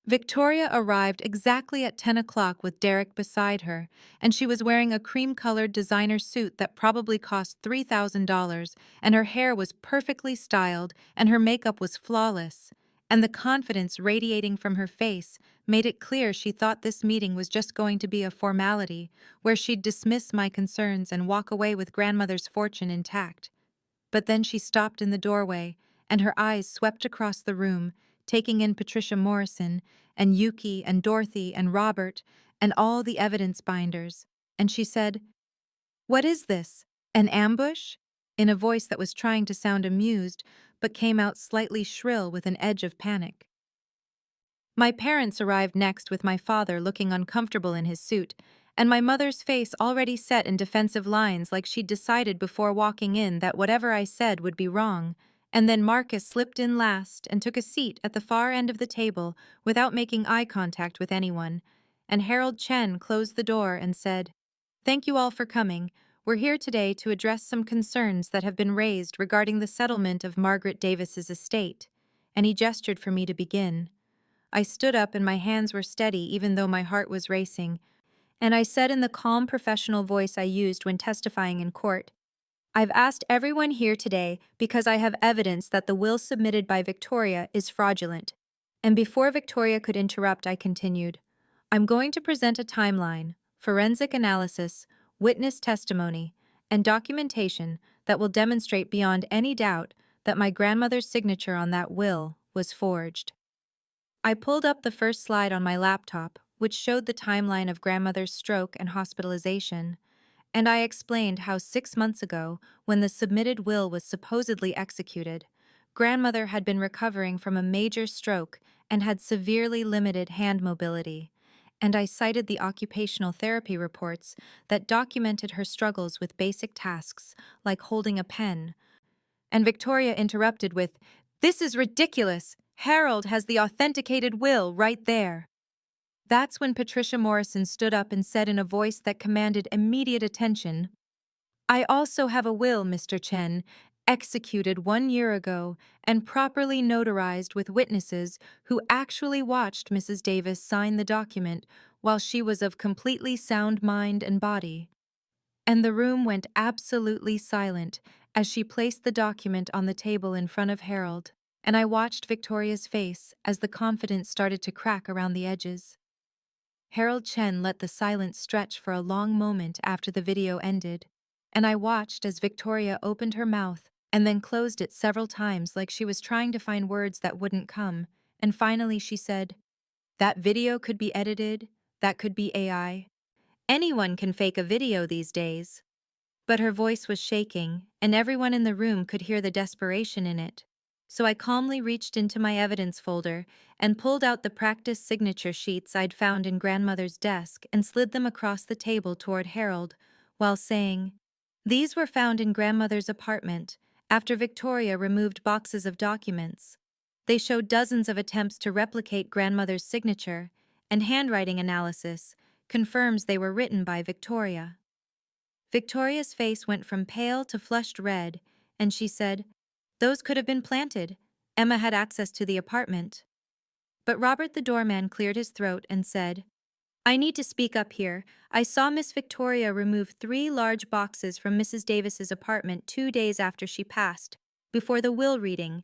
Speaker 1: Victoria arrived exactly at 10 o'clock with Derek beside her, and she was wearing a cream-colored designer suit that probably cost $3,000, and her hair was perfectly styled, and her makeup was flawless. And the confidence radiating from her face made it clear she thought this meeting was just going to be a formality, where she'd dismiss my concerns and walk away with grandmother's fortune intact. But then she stopped in the doorway, and her eyes swept across the room, taking in Patricia Morrison, and Yuki, and Dorothy, and Robert, and all the evidence binders, and she said, "What is this? An ambush?" in a voice that was trying to sound amused, but came out slightly shrill with an edge of panic. My parents arrived next with my father looking uncomfortable in his suit, and my mother's face already set in defensive lines like she'd decided before walking in that whatever I said would be wrong. And then Marcus slipped in last and took a seat at the far end of the table without making eye contact with anyone. And Harold Chen closed the door and said, "Thank you all for coming. We're here today to address some concerns that have been raised regarding the settlement of Margaret Davis's estate." And he gestured for me to begin. I stood up and my hands were steady even though my heart was racing, and I said in the calm professional voice I used when testifying in court, "I've asked everyone here today because I have evidence that the will submitted by Victoria is fraudulent." And before Victoria could interrupt, I continued, "I'm going to present a timeline, forensic analysis, witness testimony, and documentation that will demonstrate beyond any doubt that my grandmother's signature on that will was forged." I pulled up the first slide on my laptop, which showed the timeline of grandmother's stroke and hospitalization, and I explained how 6 months ago, when the submitted will was supposedly executed, grandmother had been recovering from a major stroke and had severely limited hand mobility, and I cited the occupational therapy reports that documented her struggles with basic tasks like holding a pen. And Victoria interrupted with, "This is ridiculous! Harold has the authenticated will right there." That's when Patricia Morrison stood up and said in a voice that commanded immediate attention, "I also have a will, Mr. Chen, executed 1 year ago and properly notarized with witnesses who actually watched Mrs. Davis sign the document while she was of completely sound mind and body." And the room went absolutely silent as she placed the document on the table in front of Harold, and I watched Victoria's face as the confidence started to crack around the edges. Harold Chen let the silence stretch for a long moment after the video ended, and I watched as Victoria opened her mouth and then closed it several times like she was trying to find words that wouldn't come, and finally she said, "That video could be edited, that could be AI. Anyone can fake a video these days." But her voice was shaking, and everyone in the room could hear the desperation in it. So I calmly reached into my evidence folder and pulled out the practice signature sheets I'd found in grandmother's desk and slid them across the table toward Harold, while saying, "These were found in grandmother's apartment after Victoria removed boxes of documents. They showed dozens of attempts to replicate grandmother's signature, and handwriting analysis confirms they were written by Victoria." Victoria's face went from pale to flushed red, and she said, "Those could have been planted. Emma had access to the apartment." But Robert the doorman cleared his throat and said, "I need to speak up here. I saw Miss Victoria remove 3 large boxes from Mrs. Davis's apartment 2 days after she passed, before the will reading.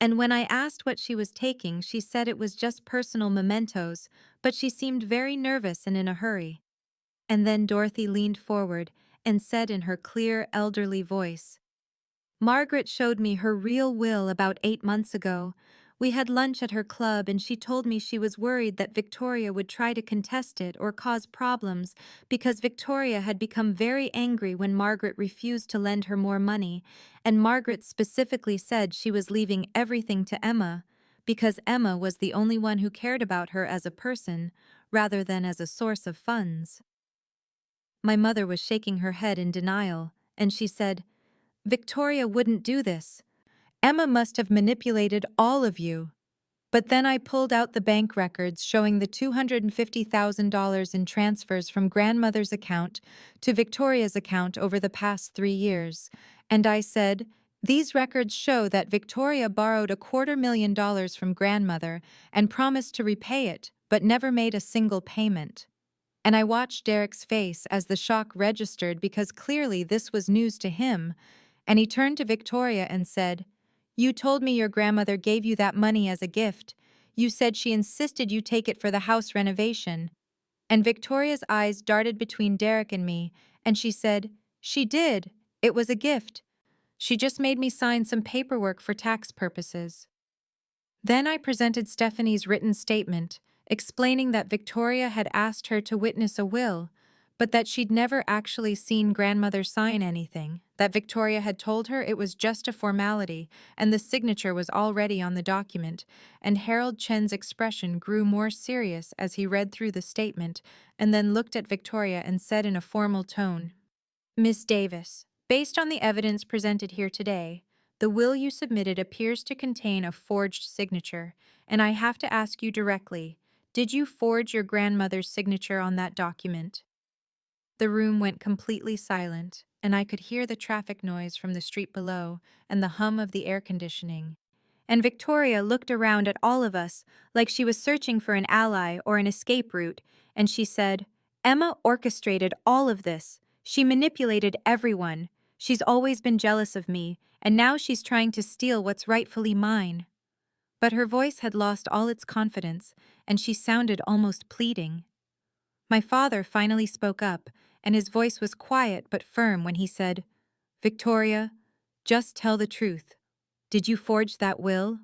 Speaker 1: And when I asked what she was taking, she said it was just personal mementos, but she seemed very nervous and in a hurry." And then Dorothy leaned forward and said in her clear, elderly voice, "Margaret showed me her real will about 8 months ago. We had lunch at her club and she told me she was worried that Victoria would try to contest it or cause problems because Victoria had become very angry when Margaret refused to lend her more money, and Margaret specifically said she was leaving everything to Emma because Emma was the only one who cared about her as a person rather than as a source of funds." My mother was shaking her head in denial, and she said, "Victoria wouldn't do this. Emma must have manipulated all of you." But then I pulled out the bank records showing the $250,000 in transfers from grandmother's account to Victoria's account over the past 3 years, and I said, These records show that Victoria borrowed $250,000 from grandmother and promised to repay it, but never made a single payment. And I watched Derek's face as the shock registered because clearly this was news to him, and he turned to Victoria and said, "You told me your grandmother gave you that money as a gift. You said she insisted you take it for the house renovation." And Victoria's eyes darted between Derek and me, and she said, "She did. It was a gift. She just made me sign some paperwork for tax purposes." Then I presented Stephanie's written statement, explaining that Victoria had asked her to witness a will, but that she'd never actually seen grandmother sign anything, that Victoria had told her it was just a formality, and the signature was already on the document, and Harold Chen's expression grew more serious as he read through the statement, and then looked at Victoria and said in a formal tone, "Miss Davis, based on the evidence presented here today, the will you submitted appears to contain a forged signature, and I have to ask you directly, did you forge your grandmother's signature on that document?" The room went completely silent, and I could hear the traffic noise from the street below and the hum of the air conditioning. And Victoria looked around at all of us like she was searching for an ally or an escape route, and she said, "Emma orchestrated all of this. She manipulated everyone. She's always been jealous of me, and now she's trying to steal what's rightfully mine." But her voice had lost all its confidence, and she sounded almost pleading. My father finally spoke up, and his voice was quiet but firm when he said, "Victoria, just tell the truth. Did you forge that will?"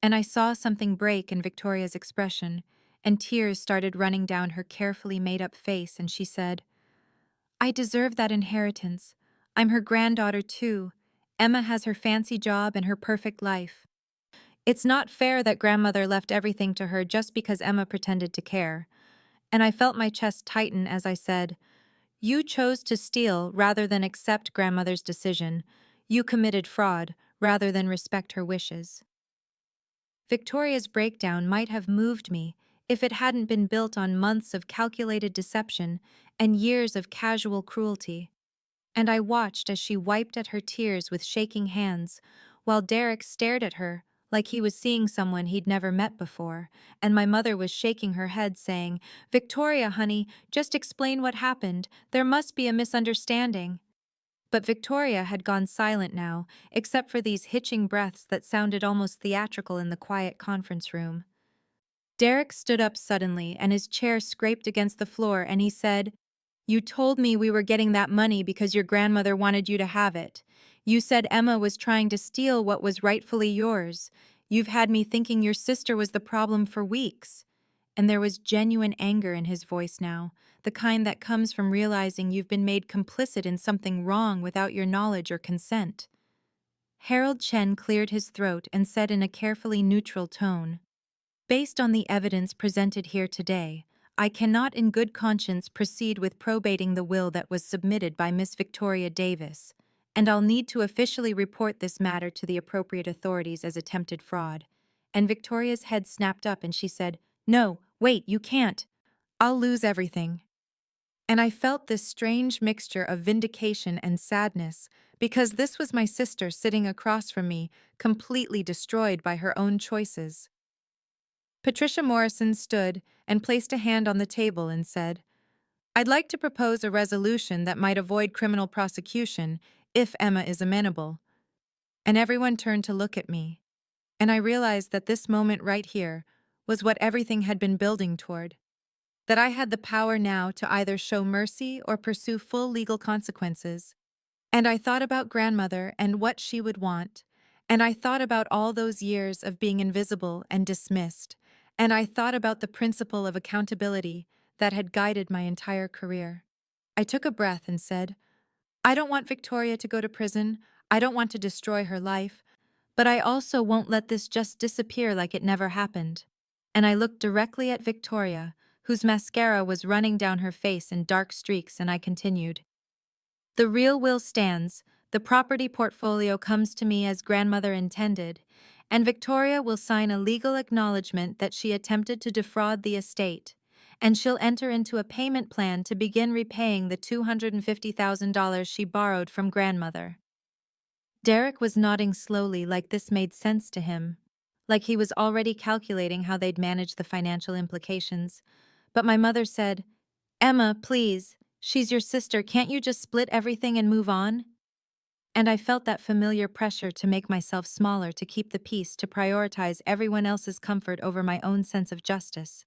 Speaker 1: And I saw something break in Victoria's expression, and tears started running down her carefully made-up face, and she said, "I deserve that inheritance. I'm her granddaughter too. Emma has her fancy job and her perfect life. It's not fair that grandmother left everything to her just because Emma pretended to care." And I felt my chest tighten as I said, "You chose to steal rather than accept grandmother's decision. You committed fraud rather than respect her wishes." Victoria's breakdown might have moved me if it hadn't been built on months of calculated deception and years of casual cruelty. And I watched as she wiped at her tears with shaking hands, while Derek stared at her like he was seeing someone he'd never met before, and my mother was shaking her head saying, "Victoria, honey, just explain what happened. There must be a misunderstanding." But Victoria had gone silent now, except for these hitching breaths that sounded almost theatrical in the quiet conference room. Derek stood up suddenly, and his chair scraped against the floor, and he said, "You told me we were getting that money because your grandmother wanted you to have it. You said Emma was trying to steal what was rightfully yours. You've had me thinking your sister was the problem for weeks." And there was genuine anger in his voice now, the kind that comes from realizing you've been made complicit in something wrong without your knowledge or consent. Harold Chen cleared his throat and said in a carefully neutral tone, "Based on the evidence presented here today, I cannot in good conscience proceed with probating the will that was submitted by Miss Victoria Davis, and I'll need to officially report this matter to the appropriate authorities as attempted fraud." And Victoria's head snapped up and she said, "No, wait, you can't. I'll lose everything." And I felt this strange mixture of vindication and sadness, because this was my sister sitting across from me, completely destroyed by her own choices. Patricia Morrison stood and placed a hand on the table and said, "I'd like to propose a resolution that might avoid criminal prosecution if Emma is amenable." And everyone turned to look at me, and I realized that this moment right here was what everything had been building toward, that I had the power now to either show mercy or pursue full legal consequences. And I thought about grandmother and what she would want, and I thought about all those years of being invisible and dismissed, and I thought about the principle of accountability that had guided my entire career. I took a breath and said, "I don't want Victoria to go to prison. I don't want to destroy her life, but I also won't let this just disappear like it never happened." And I looked directly at Victoria, whose mascara was running down her face in dark streaks, and I continued, "The real will stands, the property portfolio comes to me as grandmother intended, and Victoria will sign a legal acknowledgement that she attempted to defraud the estate, and she'll enter into a payment plan to begin repaying the $250,000 she borrowed from grandmother." Derek was nodding slowly, like this made sense to him, like he was already calculating how they'd manage the financial implications. But my mother said, "Emma, please, she's your sister, can't you just split everything and move on?" And I felt that familiar pressure to make myself smaller, to keep the peace, to prioritize everyone else's comfort over my own sense of justice.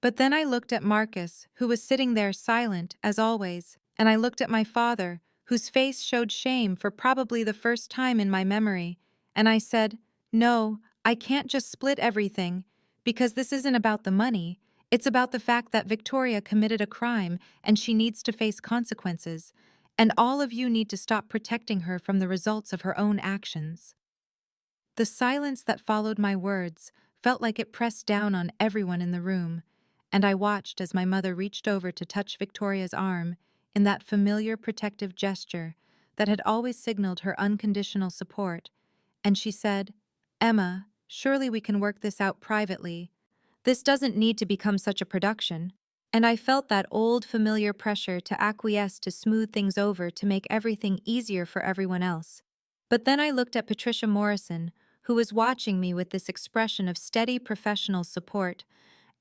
Speaker 1: But then I looked at Marcus, who was sitting there silent, as always, and I looked at my father, whose face showed shame for probably the first time in my memory, and I said, "No, I can't just split everything, because this isn't about the money. It's about the fact that Victoria committed a crime and she needs to face consequences, and all of you need to stop protecting her from the results of her own actions." The silence that followed my words felt like it pressed down on everyone in the room, and I watched as my mother reached over to touch Victoria's arm in that familiar protective gesture that had always signaled her unconditional support, and she said, "Emma, surely we can work this out privately. This doesn't need to become such a production." And I felt that old familiar pressure to acquiesce, to smooth things over, to make everything easier for everyone else. But then I looked at Patricia Morrison, who was watching me with this expression of steady professional support,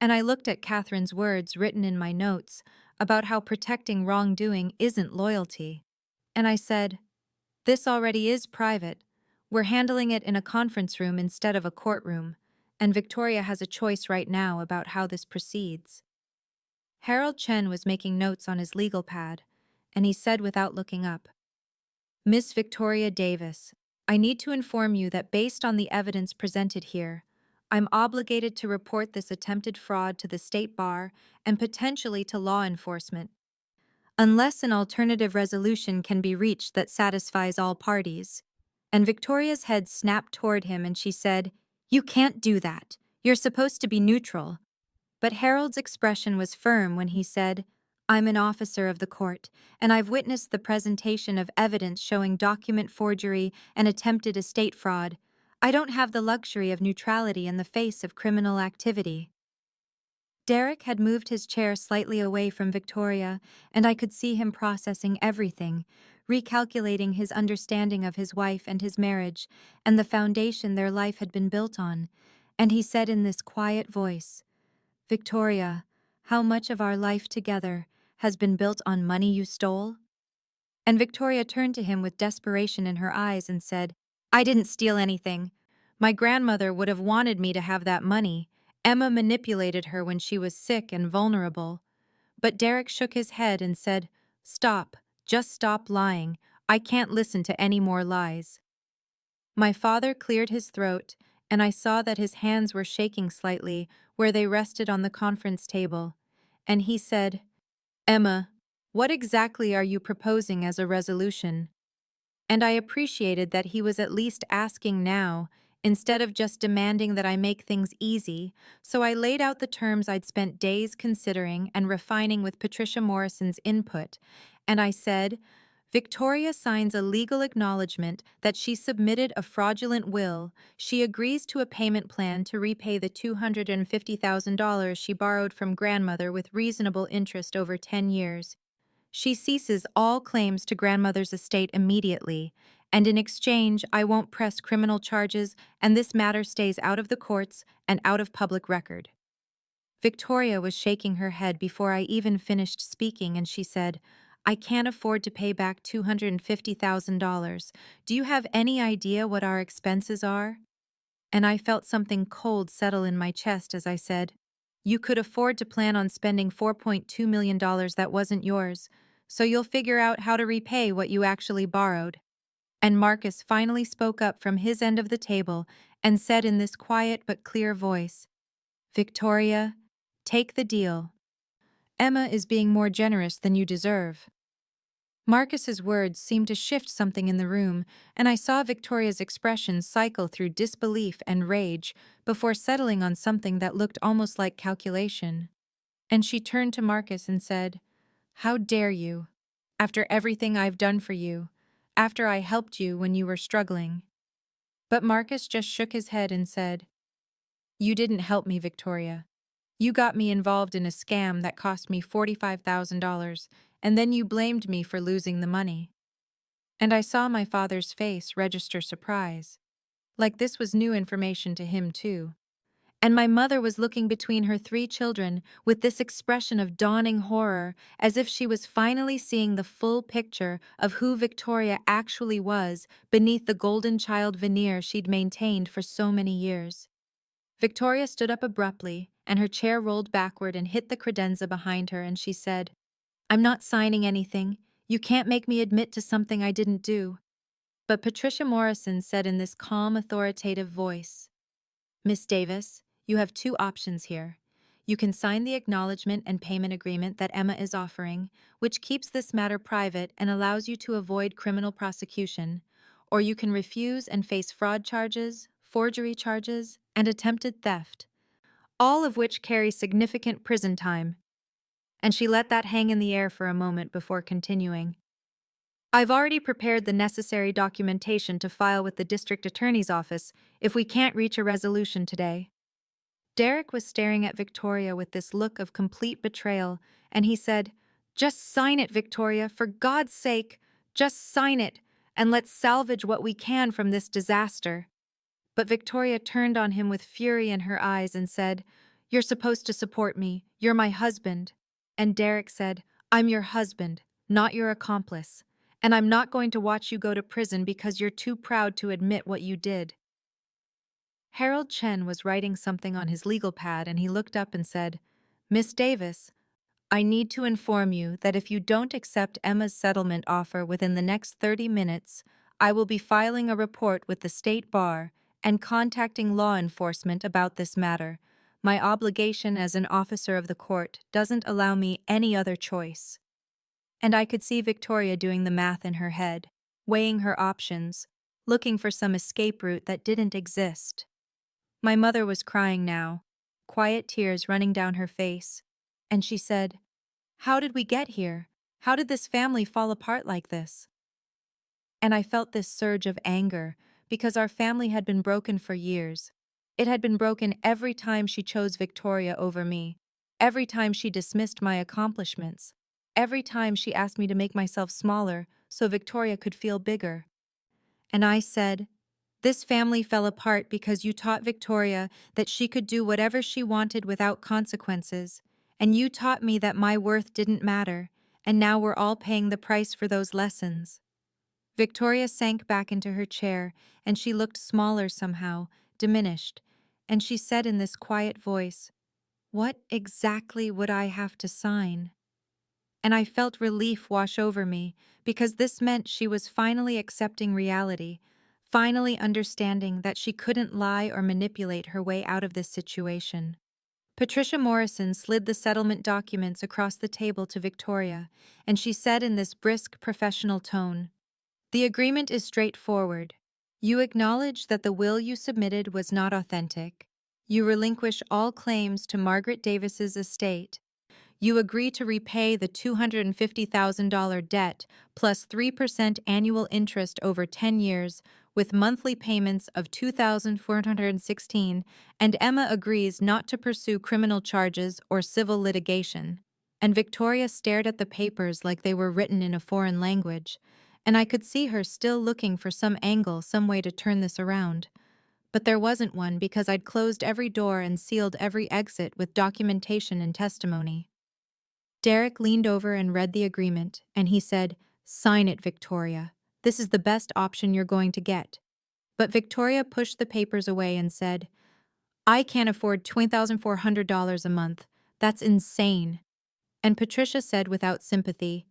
Speaker 1: and I looked at Catherine's words written in my notes about how protecting wrongdoing isn't loyalty. And I said, "This already is private. We're handling it in a conference room instead of a courtroom, and Victoria has a choice right now about how this proceeds." Harold Chen was making notes on his legal pad, and he said without looking up, "Miss Victoria Davis, I need to inform you that based on the evidence presented here, I'm obligated to report this attempted fraud to the State Bar and potentially to law enforcement, unless an alternative resolution can be reached that satisfies all parties." And Victoria's head snapped toward him and she said, "You can't do that. You're supposed to be neutral." But Harold's expression was firm when he said, "I'm an officer of the court, and I've witnessed the presentation of evidence showing document forgery and attempted estate fraud. I don't have the luxury of neutrality in the face of criminal activity." Derek had moved his chair slightly away from Victoria, and I could see him processing everything, recalculating his understanding of his wife and his marriage, and the foundation their life had been built on. And he said in this quiet voice, "Victoria, how much of our life together has been built on money you stole?" And Victoria turned to him with desperation in her eyes and said, "I didn't steal anything. My grandmother would have wanted me to have that money. Emma manipulated her when she was sick and vulnerable." But Derek shook his head and said, "Stop, just stop lying. I can't listen to any more lies." My father cleared his throat, and I saw that his hands were shaking slightly where they rested on the conference table, and he said, "Emma, what exactly are you proposing as a resolution?" And I appreciated that he was at least asking now, instead of just demanding that I make things easy, so I laid out the terms I'd spent days considering and refining with Patricia Morrison's input, and I said, "Victoria signs a legal acknowledgement that she submitted a fraudulent will. She agrees to a payment plan to repay the $250,000 she borrowed from grandmother with reasonable interest over 10 years. She ceases all claims to grandmother's estate immediately, and in exchange I won't press criminal charges, and this matter stays out of the courts and out of public record." Victoria was shaking her head before I even finished speaking, and she said, "I can't afford to pay back $250,000. Do you have any idea what our expenses are?" And I felt something cold settle in my chest as I said, "You could afford to plan on spending $4.2 million that wasn't yours, so you'll figure out how to repay what you actually borrowed." And Marcus finally spoke up from his end of the table and said in this quiet but clear voice, "Victoria, take the deal. Emma is being more generous than you deserve." Marcus's words seemed to shift something in the room, and I saw Victoria's expression cycle through disbelief and rage before settling on something that looked almost like calculation. And she turned to Marcus and said, "How dare you? After everything I've done for you, after I helped you when you were struggling." But Marcus just shook his head and said, "You didn't help me, Victoria. You got me involved in a scam that cost me $45,000, and then you blamed me for losing the money." And I saw my father's face register surprise, like this was new information to him too. And my mother was looking between her three children with this expression of dawning horror, as if she was finally seeing the full picture of who Victoria actually was beneath the golden child veneer she'd maintained for so many years. Victoria stood up abruptly, and her chair rolled backward and hit the credenza behind her, and she said, "I'm not signing anything. You can't make me admit to something I didn't do." But Patricia Morrison said in this calm, authoritative voice, "Miss Davis, you have two options here. You can sign the acknowledgement and payment agreement that Emma is offering, which keeps this matter private and allows you to avoid criminal prosecution, or you can refuse and face fraud charges, forgery charges, and attempted theft, all of which carry significant prison time." And she let that hang in the air for a moment before continuing. "I've already prepared the necessary documentation to file with the district attorney's office if we can't reach a resolution today." Derek was staring at Victoria with this look of complete betrayal, and he said, "Just sign it, Victoria, for God's sake, just sign it, and let's salvage what we can from this disaster." But Victoria turned on him with fury in her eyes and said, "You're supposed to support me. You're my husband." And Derek said, "I'm your husband, not your accomplice. And I'm not going to watch you go to prison because you're too proud to admit what you did." Harold Chen was writing something on his legal pad and he looked up and said, "Miss Davis, I need to inform you that if you don't accept Emma's settlement offer within the next 30 minutes, I will be filing a report with the state bar and contacting law enforcement about this matter. My obligation as an officer of the court doesn't allow me any other choice." And I could see Victoria doing the math in her head, weighing her options, looking for some escape route that didn't exist. My mother was crying now, quiet tears running down her face, and she said, "How did we get here? How did this family fall apart like this?" And I felt this surge of anger because our family had been broken for years. It had been broken every time she chose Victoria over me, every time she dismissed my accomplishments, every time she asked me to make myself smaller so Victoria could feel bigger. And I said, "This family fell apart because you taught Victoria that she could do whatever she wanted without consequences, and you taught me that my worth didn't matter, and now we're all paying the price for those lessons." Victoria sank back into her chair, and she looked smaller somehow, diminished, and she said in this quiet voice, "What exactly would I have to sign?" And I felt relief wash over me, because this meant she was finally accepting reality, finally understanding that she couldn't lie or manipulate her way out of this situation. Patricia Morrison slid the settlement documents across the table to Victoria, and she said in this brisk, professional tone, "The agreement is straightforward. You acknowledge that the will you submitted was not authentic. You relinquish all claims to Margaret Davis's estate. You agree to repay the $250,000 debt plus 3% annual interest over 10 years with monthly payments of $2,416, and Emma agrees not to pursue criminal charges or civil litigation." And Victoria stared at the papers like they were written in a foreign language, and I could see her still looking for some angle, some way to turn this around. But there wasn't one because I'd closed every door and sealed every exit with documentation and testimony. Derek leaned over and read the agreement, and he said, "Sign it, Victoria. This is the best option you're going to get." But Victoria pushed the papers away and said, "I can't afford $2,400 a month. That's insane." And Patricia said without sympathy,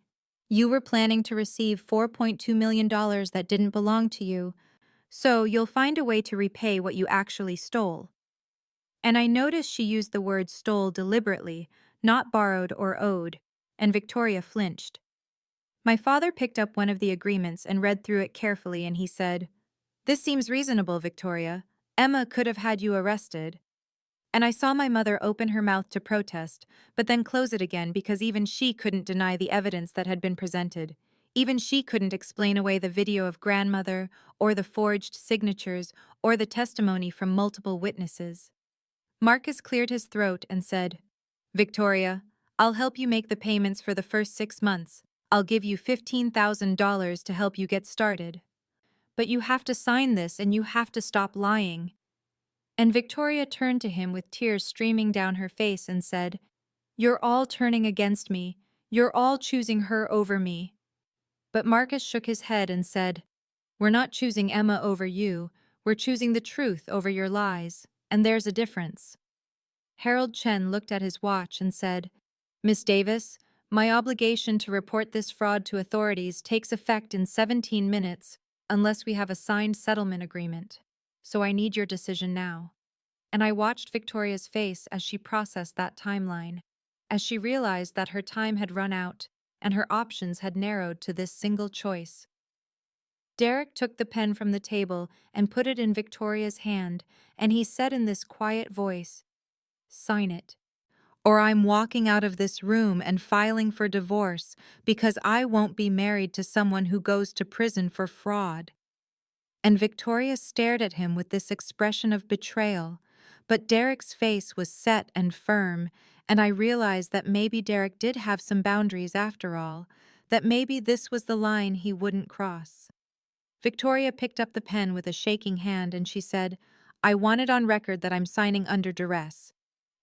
Speaker 1: "You were planning to receive $4.2 million that didn't belong to you, so you'll find a way to repay what you actually stole." And I noticed she used the word stole deliberately, not borrowed or owed, and Victoria flinched. My father picked up one of the agreements and read through it carefully, and he said, "This seems reasonable, Victoria. Emma could have had you arrested." And I saw my mother open her mouth to protest, but then close it again because even she couldn't deny the evidence that had been presented. Even she couldn't explain away the video of grandmother, or the forged signatures, or the testimony from multiple witnesses. Marcus cleared his throat and said, "Victoria, I'll help you make the payments for the first 6 months. I'll give you $15,000 to help you get started. But you have to sign this and you have to stop lying. And Victoria turned to him with tears streaming down her face and said, You're all turning against me. You're all choosing her over me. But Marcus shook his head and said, We're not choosing Emma over you. We're choosing the truth over your lies. And there's a difference. Harold Chen looked at his watch and said, Miss Davis, my obligation to report this fraud to authorities takes effect in 17 minutes unless we have a signed settlement agreement. So I need your decision now. And I watched Victoria's face as she processed that timeline, as she realized that her time had run out and her options had narrowed to this single choice. Derek took the pen from the table and put it in Victoria's hand, and he said in this quiet voice, Sign it, or I'm walking out of this room and filing for divorce because I won't be married to someone who goes to prison for fraud. And Victoria stared at him with this expression of betrayal, but Derek's face was set and firm, and I realized that maybe Derek did have some boundaries after all, that maybe this was the line he wouldn't cross. Victoria picked up the pen with a shaking hand and she said, I want it on record that I'm signing under duress.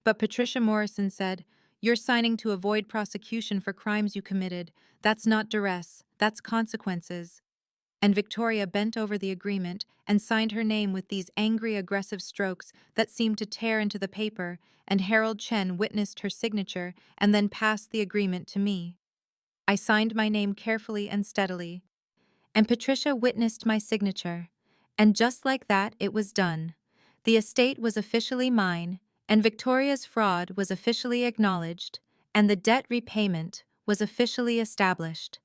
Speaker 1: But Patricia Morrison said, You're signing to avoid prosecution for crimes you committed. That's not duress, that's consequences. And Victoria bent over the agreement and signed her name with these angry, aggressive strokes that seemed to tear into the paper, and Harold Chen witnessed her signature and then passed the agreement to me. I signed my name carefully and steadily, and Patricia witnessed my signature, and just like that it was done. The estate was officially mine, and Victoria's fraud was officially acknowledged, and the debt repayment was officially established.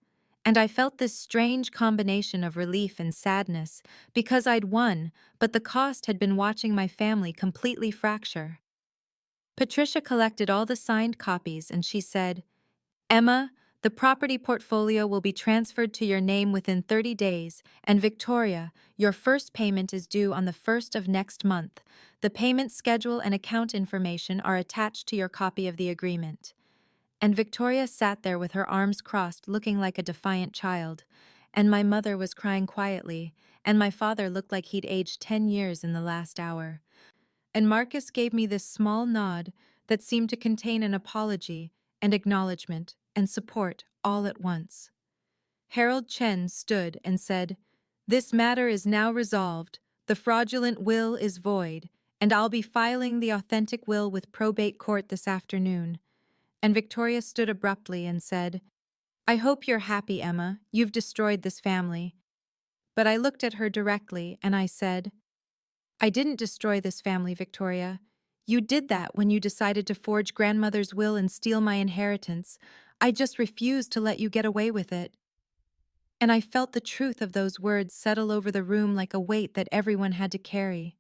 Speaker 1: And I felt this strange combination of relief and sadness because I'd won, but the cost had been watching my family completely fracture. Patricia collected all the signed copies and she said, Emma, the property portfolio will be transferred to your name within 30 days, and Victoria, your first payment is due on the 1st of next month. The payment schedule and account information are attached to your copy of the agreement. And Victoria sat there with her arms crossed looking like a defiant child, and my mother was crying quietly, and my father looked like he'd aged 10 years in the last hour. And Marcus gave me this small nod that seemed to contain an apology and acknowledgement and support all at once. Harold Chen stood and said, This matter is now resolved, the fraudulent will is void, and I'll be filing the authentic will with probate court this afternoon. And Victoria stood abruptly and said, I hope you're happy, Emma. You've destroyed this family. But I looked at her directly and I said, I didn't destroy this family, Victoria. You did that when you decided to forge grandmother's will and steal my inheritance. I just refused to let you get away with it. And I felt the truth of those words settle over the room like a weight that everyone had to carry.